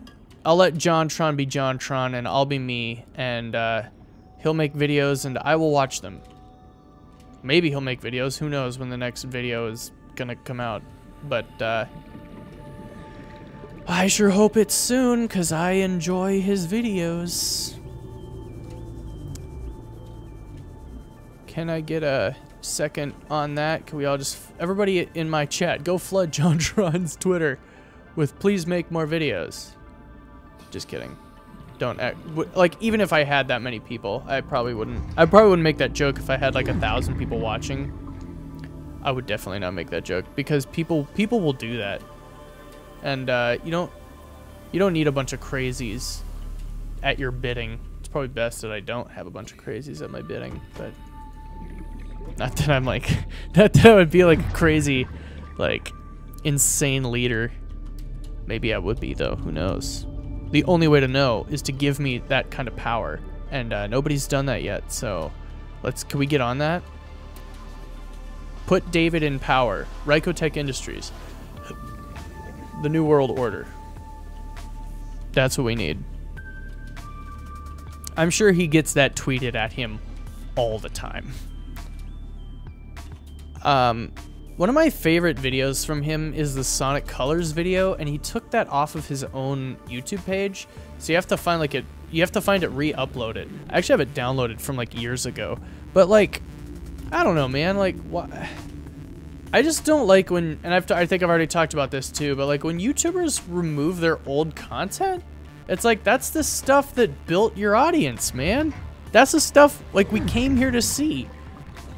JonTron be JonTron and I'll be me, and he'll make videos and I will watch them. Maybe he'll make videos. Who knows when the next video is gonna come out. But I sure hope it's soon, because I enjoy his videos. Can I get a second on that? Can we all just... Everybody in my chat, go flood JonTron's Twitter with please make more videos. Just kidding. Don't act... Like, even if I had that many people, I probably wouldn't make that joke if I had like 1,000 people watching. I would definitely not make that joke, because people will do that. And you don't need a bunch of crazies at your bidding. It's probably best that I don't have a bunch of crazies at my bidding, but not that I'm like, not that I would be like a crazy, like, insane leader. Maybe I would be though, who knows? The only way to know is to give me that kind of power, and nobody's done that yet, so can we get on that? Put David in power. Rycotech Industries. The New World Order. That's what we need. I'm sure he gets that tweeted at him all the time. One of my favorite videos from him is the Sonic Colors video, and he took that off of his own YouTube page. So you have to find like you have to find it re-uploaded. I actually have it downloaded from like years ago. But like, I don't know, man. Like, what? I just don't like when, and I think I've already talked about this too, but like when YouTubers remove their old content, it's like, that's the stuff that built your audience, man. That's the stuff like we came here to see.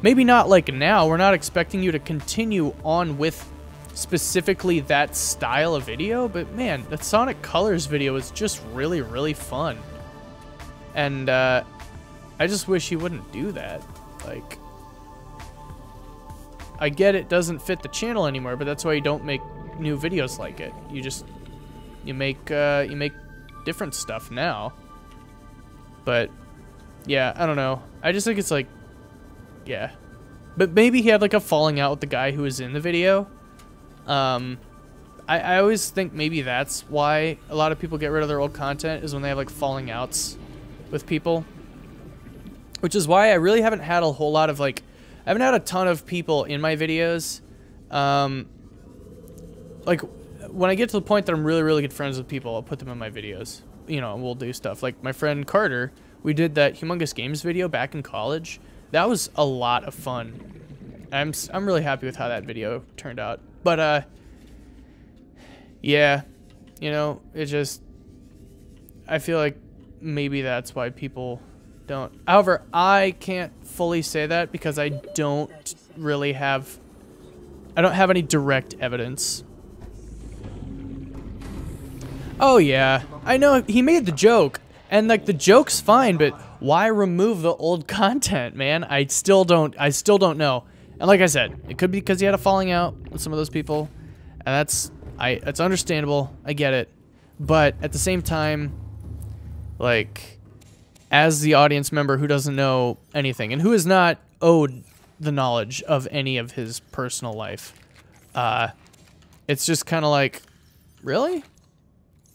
Maybe not like now, we're not expecting you to continue on with specifically that style of video, but man, the Sonic Colors video is just really, really fun. And I just wish he wouldn't do that. Like, I get it doesn't fit the channel anymore, but that's why you don't make new videos like it. You make different stuff now. But yeah, I don't know. I just think it's like, yeah. But maybe he had like a falling out with the guy who was in the video. I always think maybe that's why a lot of people get rid of their old content, is when they have like falling outs with people. which is why I really haven't had a whole lot of, like, I haven't had a ton of people in my videos. Like, when I get to the point that I'm really, really good friends with people, I'll put them in my videos. You know, and we'll do stuff. Like, my friend Carter, we did that Humongous Games video back in college. That was a lot of fun. I'm really happy with how that video turned out. But, yeah, you know, it just, I feel like maybe that's why people don't. However, I can't fully say that because I don't really have, I don't have any direct evidence. Oh yeah, I know he made the joke, and like the joke's fine, but why remove the old content, man? I still don't know. And like I said, it could be because he had a falling out with some of those people, and that's understandable. I get it, but at the same time, like, as the audience member who doesn't know anything and who is not owed the knowledge of any of his personal life, it's just kind of like, really?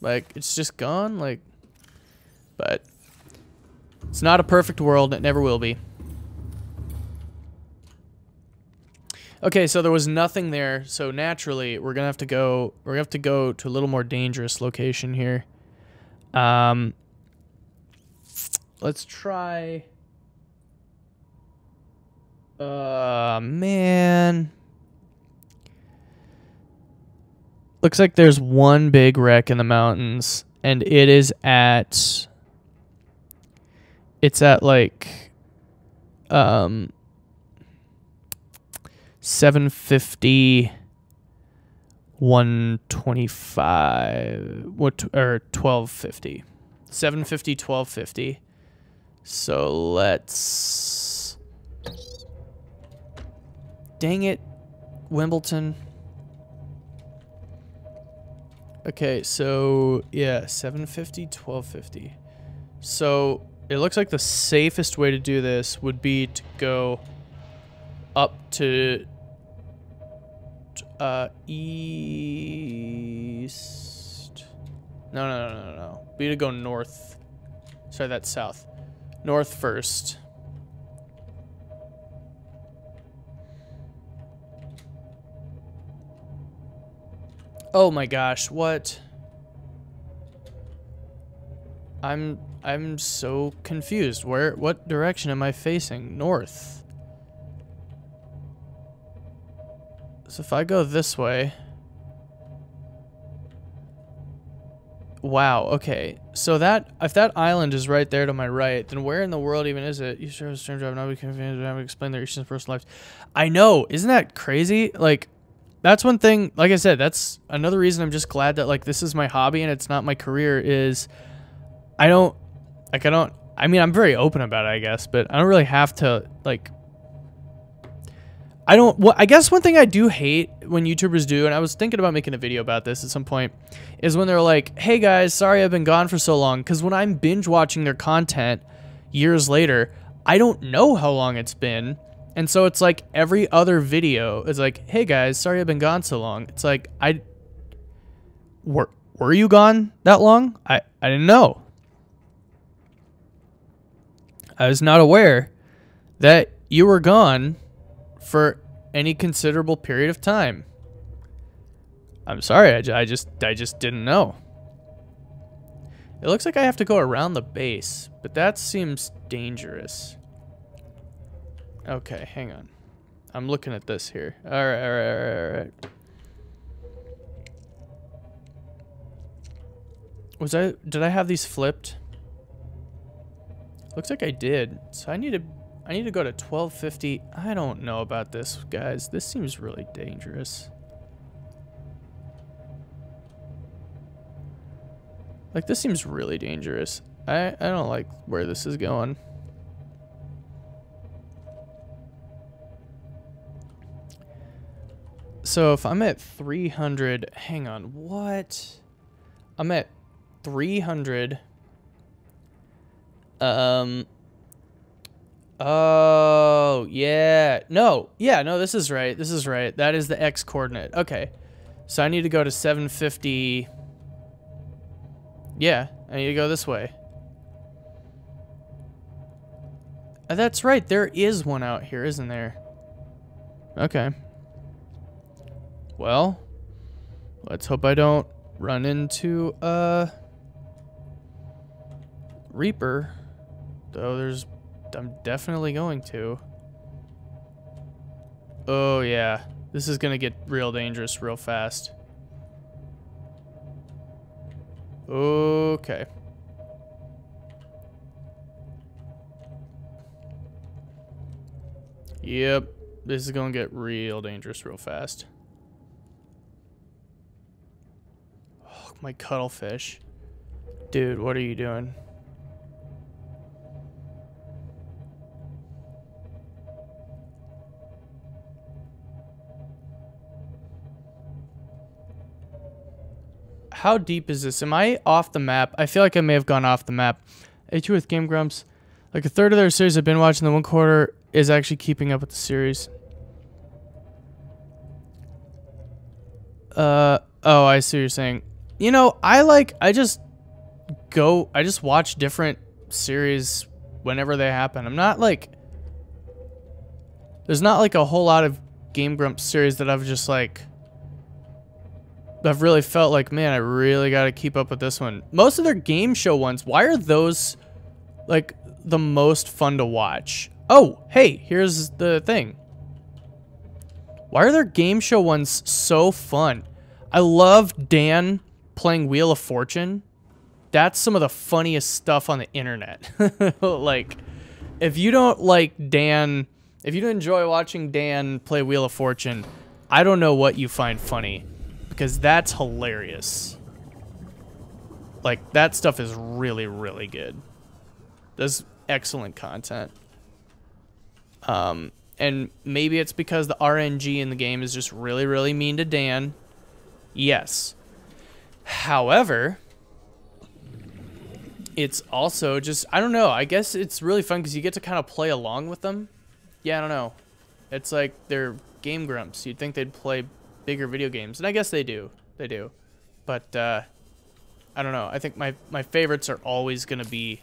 Like, it's just gone? Like, but it's not a perfect world. It never will be. Okay, so there was nothing there. So naturally, we're gonna have to go to a little more dangerous location here. Let's try. Man. Looks like there's one big wreck in the mountains, and it is at, it's at like 750, 125, what, or 1250. 750, 1250. So let's, dang it, Wimbledon. Okay, so yeah, 750, 1250. So it looks like the safest way to do this would be to go up to east. No. Be to go north. Sorry, that's south. North first. Oh my gosh, what? I'm so confused. What direction am I facing? North. So if I go this way. Wow, okay. So if that island is right there to my right, then where in the world even is it? You sure have a strange drive, nobody can explain their issues in personal lives. I know, isn't that crazy? Like, that's one thing, like I said, that's another reason I'm just glad that, like, this is my hobby and it's not my career, is I mean, I'm very open about it, I guess, but I don't really have to, like, I guess one thing I do hate when YouTubers do, and I was thinking about making a video about this at some point, is when they're like, hey guys, sorry I've been gone for so long, because when I'm binge watching their content years later, I don't know how long it's been. And so it's like every other video is like, hey guys, sorry I've been gone so long. It's like, were you gone that long? I didn't know. I was not aware that you were gone for any considerable period of time. I'm sorry, I just didn't know. It looks like I have to go around the base, but that seems dangerous. Okay, hang on. I'm looking at this here. All right. Did I have these flipped? Looks like I did. So I need to go to 1250. I don't know about this, guys. This seems really dangerous. Like, this seems really dangerous. I don't like where this is going. So if I'm at 300, hang on, what? I'm at 300. Oh, yeah. No, this is right. This is right. That is the X coordinate. Okay. So I need to go to 750. Yeah, I need to go this way. That's right. There is one out here, isn't there? Okay. Well, let's hope I don't run into Reaper. Though I'm definitely going to. Oh yeah. This is gonna get real dangerous real fast. Okay. Yep. This is gonna get real dangerous real fast. Oh, my cuttlefish. Dude, what are you doing? How deep is this? Am I off the map? I feel like I may have gone off the map. H with Game Grumps. Like a third of their series I've been watching, the 1/4 is actually keeping up with the series. Oh, I see what you're saying. You know, I just watch different series whenever they happen. I'm not like, there's not like a whole lot of Game Grumps series that I've just like, I've really felt like, man, I really got to keep up with this one. Most of their game show ones, why are those like the most fun to watch? Oh, hey, here's the thing. Why are their game show ones so fun? I love Dan playing Wheel of Fortune. That's some of the funniest stuff on the internet. Like, if you don't like Dan, if you don't enjoy watching Dan play Wheel of Fortune, I don't know what you find funny. Because that's hilarious. Like, that stuff is really, really good. That's excellent content. And maybe it's because the RNG in the game is just really, really mean to Dan. Yes. However, it's also just, I don't know, I guess it's really fun because you get to kind of play along with them. Yeah, I don't know. It's like they're Game Grumps. You'd think they'd play bigger video games, and I guess they do. They do. But, I don't know. I think my favorites are always going to be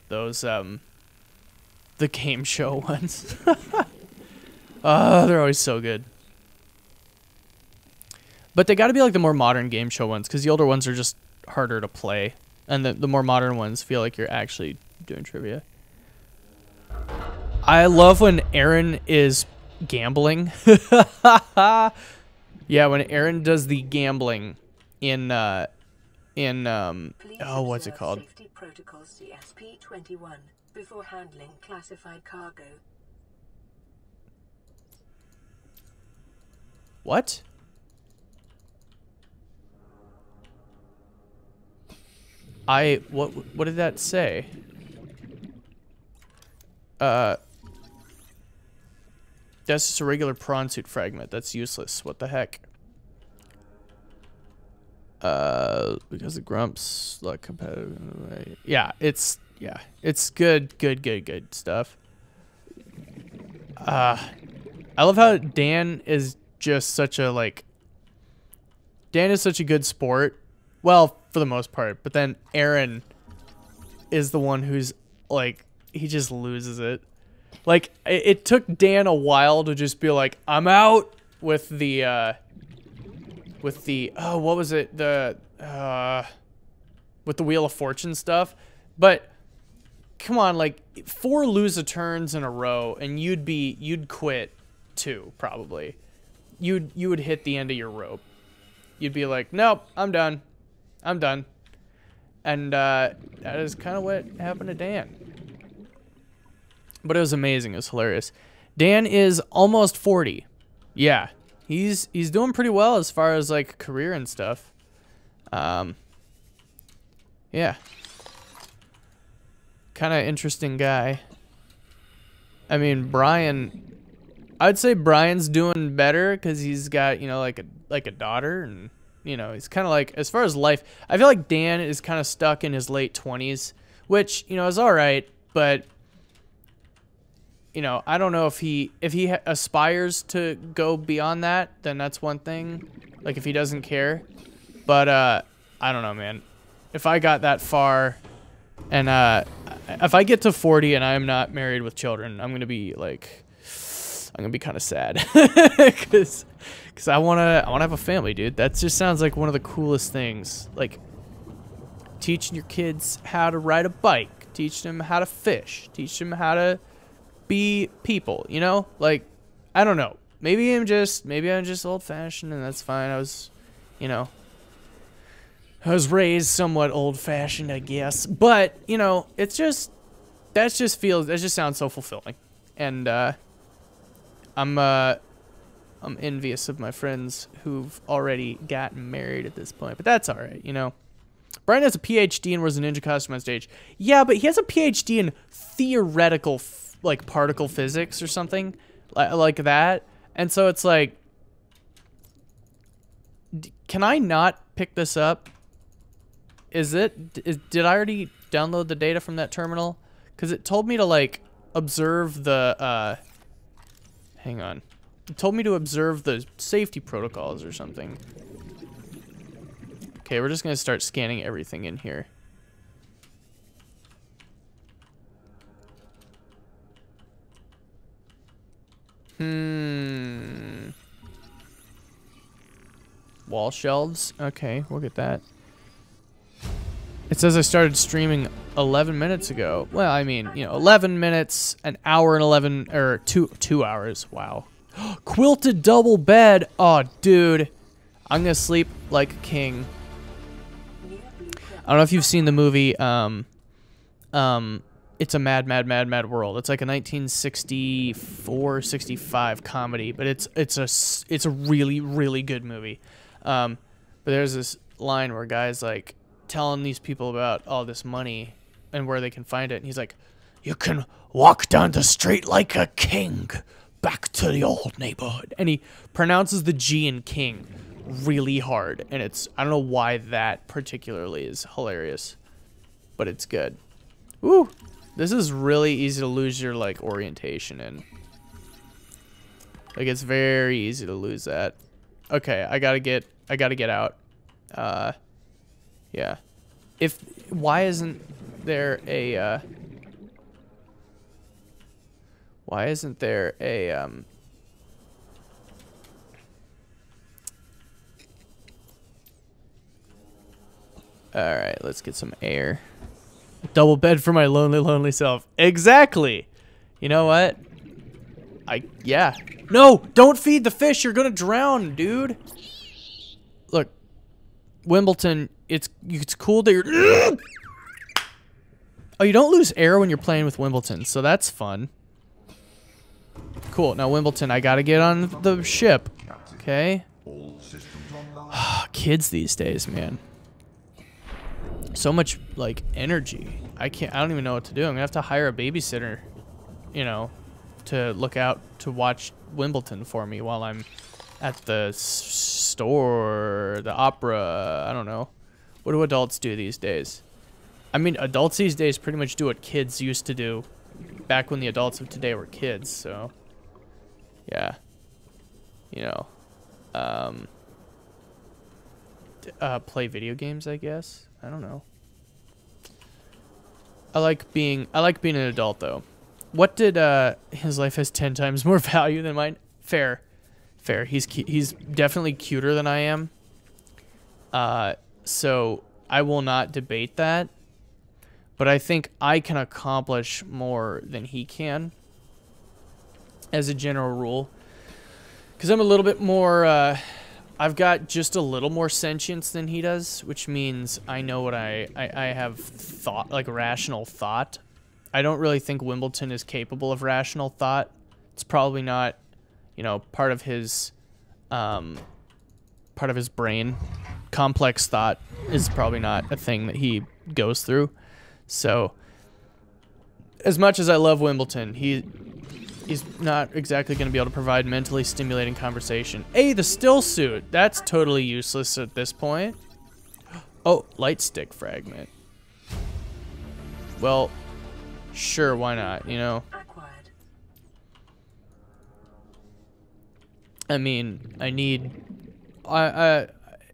those, the game show ones. They're always so good. But they got to be like the more modern game show ones, because the older ones are just harder to play. And the more modern ones feel like you're actually doing trivia. I love when Aaron is gambling. Yeah, when Aaron does the gambling in oh, what's it called? Safety protocols CSP-21 before handling classified cargo. What? What did that say? That's just a regular prawn suit fragment. That's useless. What the heck? Because the Grumps look competitive. Yeah, it's good stuff. I love how Dan is just such a Dan is such a good sport. Well, for the most part, but then Aaron is the one who's like, he just loses it. Like, it took Dan a while to just be like, I'm out with the, oh, what was it? With the Wheel of Fortune stuff. But, come on, like, 4 lose-a-turns in a row, and you'd quit too, probably. You would hit the end of your rope. You'd be like, nope, I'm done. I'm done. And, that is kind of what happened to Dan. But it was amazing. It was hilarious. Dan is almost 40. Yeah. He's doing pretty well as far as, like, career and stuff. Yeah. Kind of interesting guy. I mean, Brian... I'd say Brian's doing better because he's got, you know, like a daughter, and, you know, he's kind of like, as far as life, I feel like Dan is kind of stuck in his late 20s, which, you know, is all right, but... You know, I don't know if he aspires to go beyond that, then that's one thing. Like, if he doesn't care. But, I don't know, man. If I got that far and, if I get to 40 and I'm not married with children, I'm gonna be like, I'm gonna be kind of sad, because I wanna have a family, dude. That just sounds like one of the coolest things. Like teaching your kids how to ride a bike, teach them how to fish, teach them how to be people. You know, like I don't know. Maybe I'm just old-fashioned, and that's fine. I was, you know, I was raised somewhat old-fashioned, I guess. But you know, it's just that just sounds so fulfilling, and I'm envious of my friends who've already gotten married at this point, but that's all right, you know. Brian has a PhD and wears a ninja costume on stage. Yeah, but he has a PhD in theoretical, like particle physics or something like that. And so it's like, can I not pick this up? Did I already download the data from that terminal? Because it told me to like observe the, hang on. It told me to observe the safety protocols or something. Okay, we're just gonna start scanning everything in here. Wall shelves. Okay, we'll get that. It says I started streaming 11 minutes ago. Well, I mean, you know, 11 minutes, an hour and 11, or 2 hours. Wow. Quilted double bed. Oh, dude. I'm gonna sleep like a king. I don't know if you've seen the movie, It's a Mad, Mad, Mad, Mad World. It's like a 1964, 65 comedy, but it's a really, really good movie. But there's this line where a guy's like telling these people about all this money and where they can find it, and he's like, "You can walk down the street like a king, back to the old neighborhood." And he pronounces the G in king really hard, and I don't know why that particularly is hilarious, but it's good. Woo! This is really easy to lose your like orientation in. Like it's very easy to lose that. Okay, I gotta get out. Yeah. Why isn't there a Alright, let's get some air. Double bed for my lonely, lonely self. Exactly. You know what? Yeah. No, don't feed the fish. You're gonna drown, dude. Look, Wimbledon, it's cool that you're... Oh, you don't lose air when you're playing with Wimbledon, so that's fun. Cool. Now, Wimbledon, I gotta get on the ship. Okay. Kids these days, man. So much like energy. I don't even know what to do. I'm gonna have to hire a babysitter, you know, to look out to watch Wimbledon for me while I'm at the store, the opera. I don't know. What do adults do these days? I mean, adults these days pretty much do what kids used to do back when the adults of today were kids. So yeah, you know, play video games, I guess. I don't know. I like being an adult though. What did his life has 10 times more value than mine? Fair. He's definitely cuter than I am. So I will not debate that. But I think I can accomplish more than he can, as a general rule. Because I'm a little bit more I've got just a little more sentience than he does, which means I know what I have thought, like rational thought. I don't really think Wimbledon is capable of rational thought. It's probably not, you know, part of his brain. Complex thought is probably not a thing that he goes through. So, as much as I love Wimbledon, he's not exactly going to be able to provide mentally stimulating conversation. Hey, the still suit. That's totally useless at this point. Oh, light stick fragment. Well, sure, why not, you know? I mean, I need...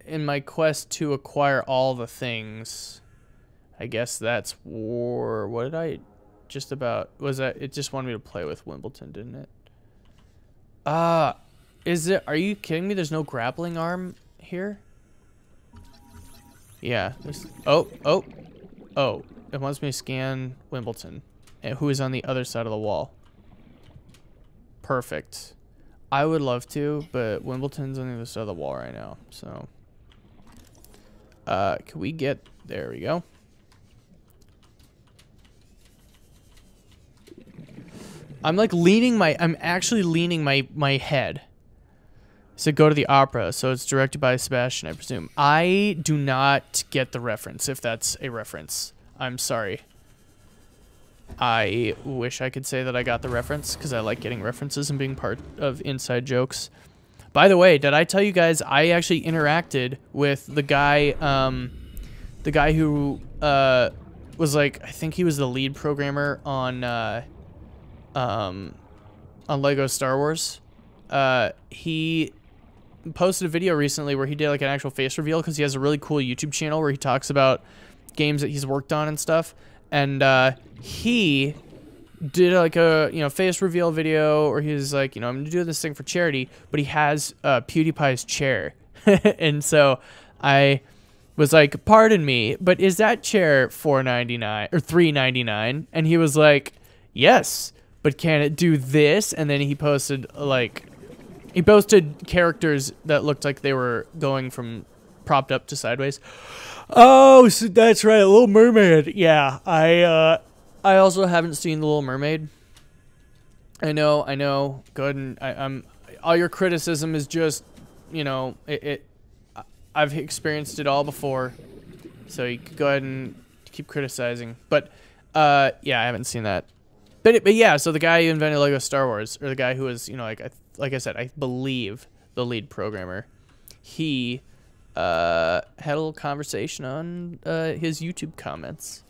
in my quest to acquire all the things, I guess that's war. What did I just about... Was that... It just wanted me to play with Wimbledon, didn't it? Is it... Are you kidding me? There's no grappling arm here? Yeah. There's... Oh. It wants me to scan Wimbledon. And who is on the other side of the wall. Perfect. I would love to, but Wimbledon's on the other side of the wall right now, so... can we get... There we go. I'm like leaning my... I'm actually leaning my head. So go to the opera, so it's directed by Sebastian, I presume. I do not get the reference, if that's a reference. I'm sorry. I wish I could say that I got the reference, because I like getting references and being part of inside jokes. By the way, did I tell you guys I actually interacted with the guy who was like, I think he was the lead programmer on Lego Star Wars. He posted a video recently where he did like an actual face reveal, because he has a really cool YouTube channel where he talks about games that he's worked on and stuff. And he did like a, you know, face reveal video where he was like, you know, I'm gonna do this thing for charity, but he has PewDiePie's chair. And so I was like, pardon me, but is that chair $4.99 or $3.99? And he was like, yes, but can it do this? And then he posted like, he posted characters that looked like they were going from propped up to sideways. Oh, so that's right, Little Mermaid. Yeah, I also haven't seen The Little Mermaid. I know. Go ahead and I'm. All your criticism is just, you know, I've experienced it all before, so you could go ahead and keep criticizing. But yeah, I haven't seen that. But yeah, so the guy who invented Lego Star Wars, or the guy who was, you know, like I said, I believe the lead programmer, he had a little conversation on his YouTube comments,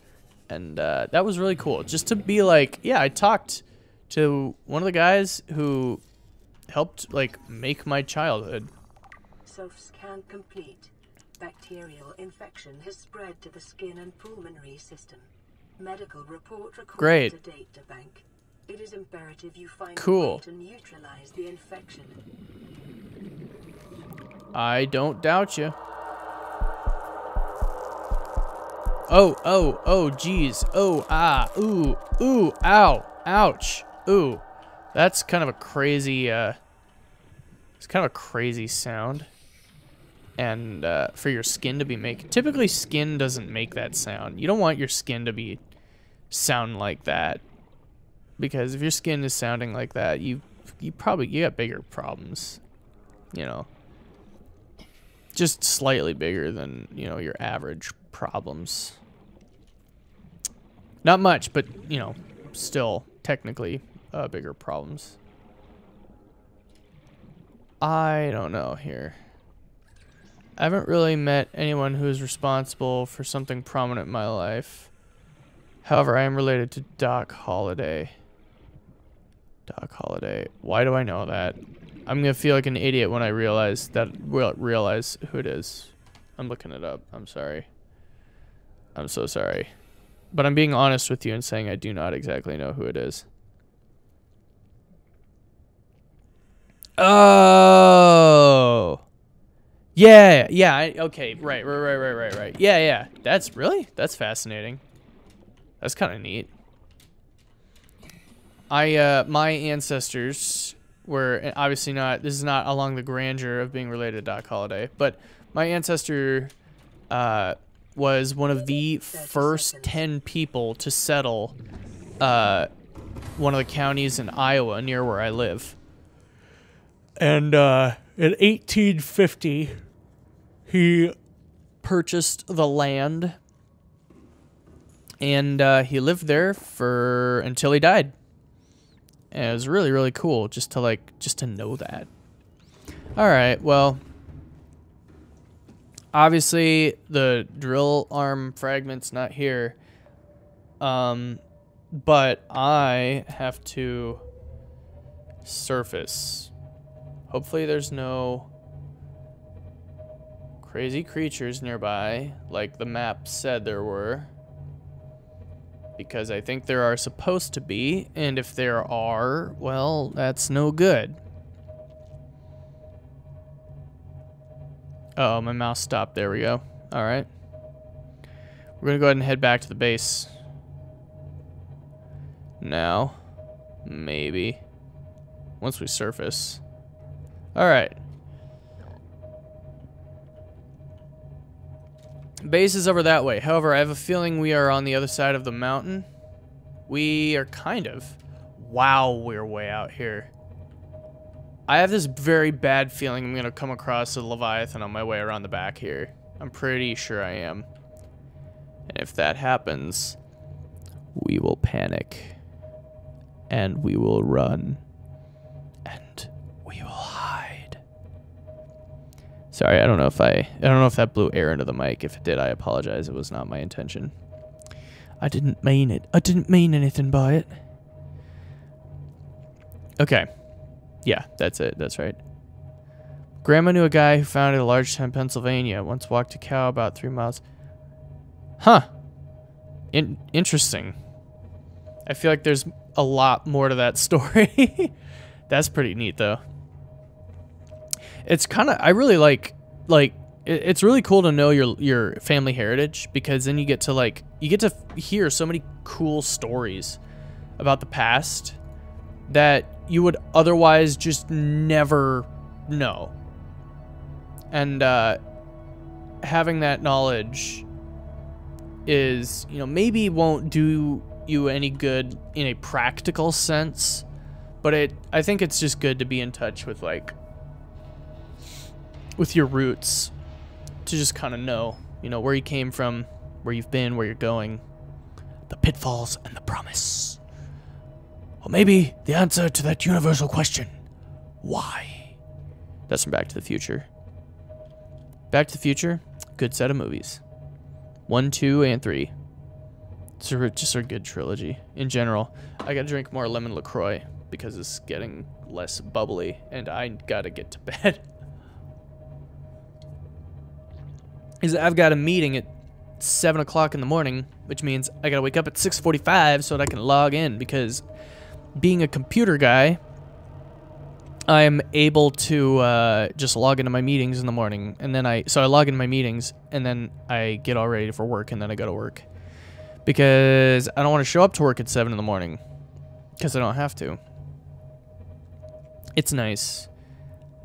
and that was really cool. Just to be like, yeah, I talked to one of the guys who helped like make my childhood. Self-scan complete. Bacterial infection has spread to the skin and pulmonary system. Medical report recorded Great. to data bank. It is imperative you find Cool. a way to neutralize the infection. I don't doubt you. Oh, geez. Oh, ah, ooh, ow, ouch, ooh. That's kind of a crazy, it's kind of a crazy sound. And, for your skin to be making, typically skin doesn't make that sound. You don't want your skin to sound like that. Because if your skin is sounding like that, you got bigger problems, you know. Just slightly bigger than, you know, your average problems. Not much, but, you know, still technically bigger problems. I don't know here. I haven't really met anyone who is responsible for something prominent in my life. However, I am related to Doc Holliday. Doc Holliday. Why do I know that? I'm gonna feel like an idiot when I realize who it is. I'm looking it up. I'm sorry. I'm so sorry. But I'm being honest with you and saying I do not exactly know who it is. Oh. Yeah. Okay. Right. Yeah. That's fascinating. That's kind of neat. My ancestors were obviously not, this is not along the grandeur of being related to Doc Holliday, but my ancestor was one of the first 10 people to settle one of the counties in Iowa near where I live. And in 1850, he purchased the land, and he lived there until he died. And it was really, really cool just to know that. All right, well, obviously the drill arm fragment's not here, but I have to surface. Hopefully there's no crazy creatures nearby, like the map said there were. because I think there are supposed to be, and if there are, well, that's no good. Uh oh, my mouse stopped. There we go. All right. We're going to go ahead and head back to the base. Now, maybe. Once we surface. All right. Base is over that way. However, I have a feeling we are on the other side of the mountain. We are kind of. Wow, we're way out here. I have this very bad feeling I'm going to come across a Leviathan on my way around the back here. I'm pretty sure I am. And if that happens, we will panic. And we will run. And we will hide. Sorry, I don't know if that blew air into the mic. If it did, I apologize. It was not my intention. I didn't mean it. I didn't mean anything by it. Okay. Yeah, that's it. That's right. Grandma knew a guy who founded a large town in Pennsylvania. Once walked a cow about 3 miles. Huh. Interesting. I feel like there's a lot more to that story. That's pretty neat, though. It's kind of, I really like, it's really cool to know your family heritage, because then you get to hear so many cool stories about the past that you would otherwise just never know. And having that knowledge is, you know, maybe won't do you any good in a practical sense, but I think it's just good to be in touch with, like, with your roots, to just kind of know, you know, where you came from, where you've been, where you're going, the pitfalls and the promise. Or maybe the answer to that universal question, why? That's from Back to the Future. Back to the Future, good set of movies. 1, 2, and 3. It's just a good trilogy. In general, I gotta drink more lemon LaCroix because it's getting less bubbly, and I gotta get to bed. I've got a meeting at 7 o'clock in the morning, which means I gotta wake up at 6:45 so that I can log in, because being a computer guy, I'm able to just log into my meetings in the morning, and then I log into my meetings, and then I get all ready for work, and then I go to work, because I don't want to show up to work at 7 in the morning, because I don't have to. It's nice,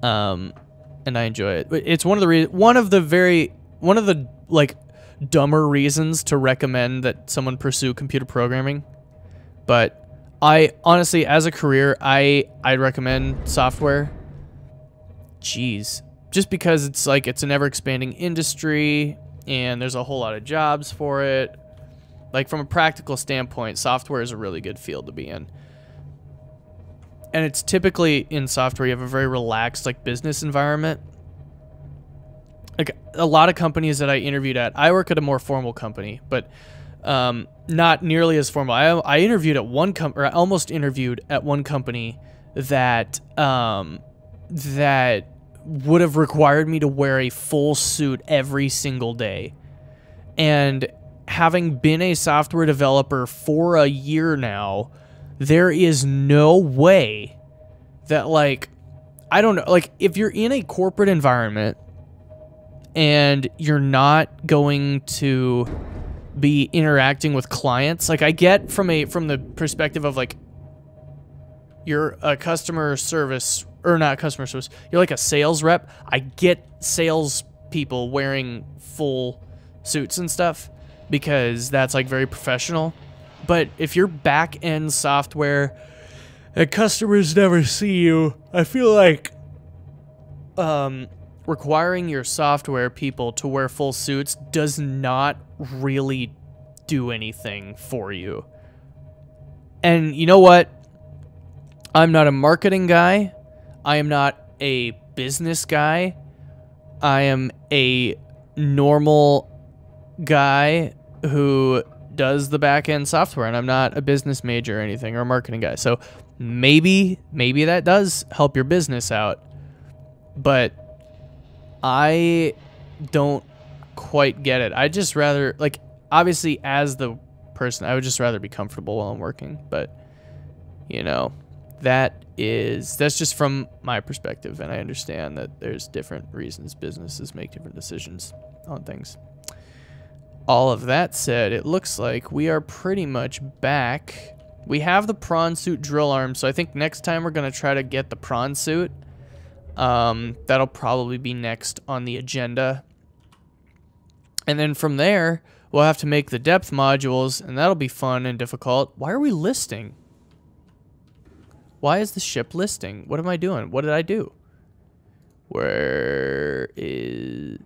and I enjoy it. It's one of the like dumber reasons to recommend that someone pursue computer programming, but I honestly, as a career, I'd recommend software. Jeez. Just because it's like, it's an ever-expanding industry, and there's a whole lot of jobs for it. Like, from a practical standpoint, software is a really good field to be in. And it's typically, in software, you have a very relaxed, like, business environment. Like, a lot of companies that I interviewed at, I work at a more formal company, but not nearly as formal. I interviewed at one company, or I almost interviewed at one company that that would have required me to wear a full suit every single day. And having been a software developer for a year now, there is no way that, like, I don't know, like, if you're in a corporate environment and you're not going to be interacting with clients, like, I get from the perspective of, like, you're a customer service, or not customer service, you're like a sales rep. I get sales people wearing full suits and stuff, because that's, like, very professional. But if you're back-end software and customers never see you, I feel like requiring your software people to wear full suits does not really do anything for you. And you know what? I'm not a marketing guy. I am not a business guy. I am a normal guy who does the back-end software, and I'm not a business major or anything, or a marketing guy. So maybe that does help your business out, but I don't quite get it. I just rather, like, obviously, as the person. I would just rather be comfortable while I'm working. But, you know, that's just from my perspective. And I understand that there's different reasons businesses make different decisions on things. All of that said, it looks like we are pretty much back. We have the prawn suit drill arm, so I think next time we're going to try to get the prawn suit. That'll probably be next on the agenda. And then from there, we'll have to make the depth modules, and that'll be fun and difficult. Why are we listing? Why is the ship listing? What am I doing? What did I do? Where is...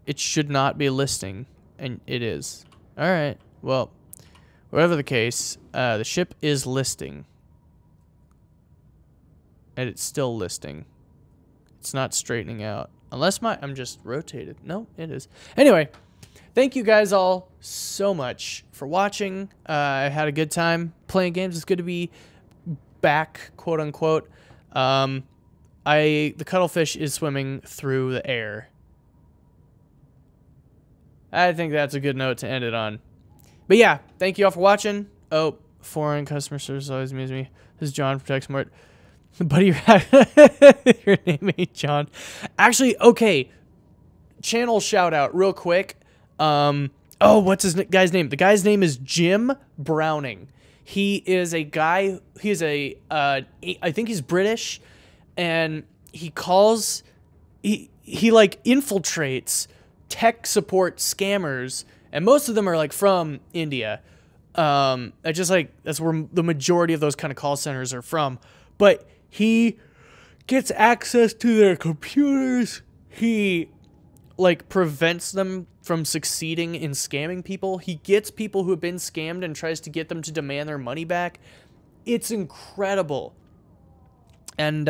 It should not be listing, and it is. All right, well, whatever the case, the ship is listing. And it's still listing. It's not straightening out. Unless I'm just rotated. No, it is. Anyway, thank you guys all so much for watching. I had a good time playing games. It's good to be back, quote unquote. The cuttlefish is swimming through the air. I think that's a good note to end it on. But yeah, thank you all for watching. Oh, foreign customer service always amuses me. This is John from TechSmart. Buddy, your name ain't John. Actually, okay. Channel shout out real quick. Oh, what's his guy's name? The guy's name is Jim Browning. He is a guy. He's I think he's British, and he like infiltrates tech support scammers, and most of them are like from India. That's where the majority of those kind of call centers are from. But he gets access to their computers. He like prevents them from succeeding in scamming people. He gets people who have been scammed and tries to get them to demand their money back. It's incredible. And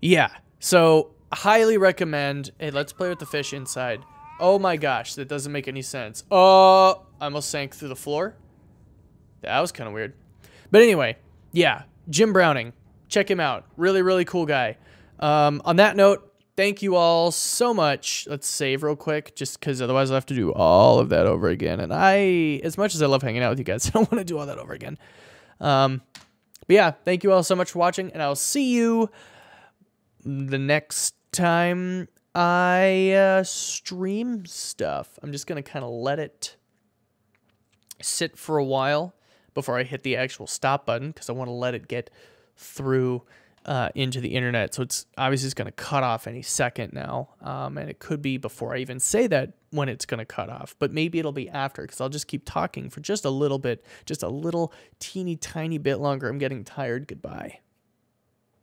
yeah, so highly recommend. Hey, let's play with the fish inside. Oh my gosh, that doesn't make any sense. Oh, I almost sank through the floor. That was kind of weird. But anyway, yeah, Jim Browning. Check him out. Really, really cool guy. On that note, thank you all so much. Let's save real quick, just because otherwise I'll have to do all of that over again. And as much as I love hanging out with you guys, I don't want to do all that over again. But yeah, thank you all so much for watching, and I'll see you the next time I stream stuff. I'm just going to kind of let it sit for a while before I hit the actual stop button, because I want to let it get through into the internet. So it's obviously it's going to cut off any second now. And it could be before I even say that when it's going to cut off, but maybe it'll be after, because I'll just keep talking for just a little bit, just a little teeny tiny bit longer. I'm getting tired. Goodbye.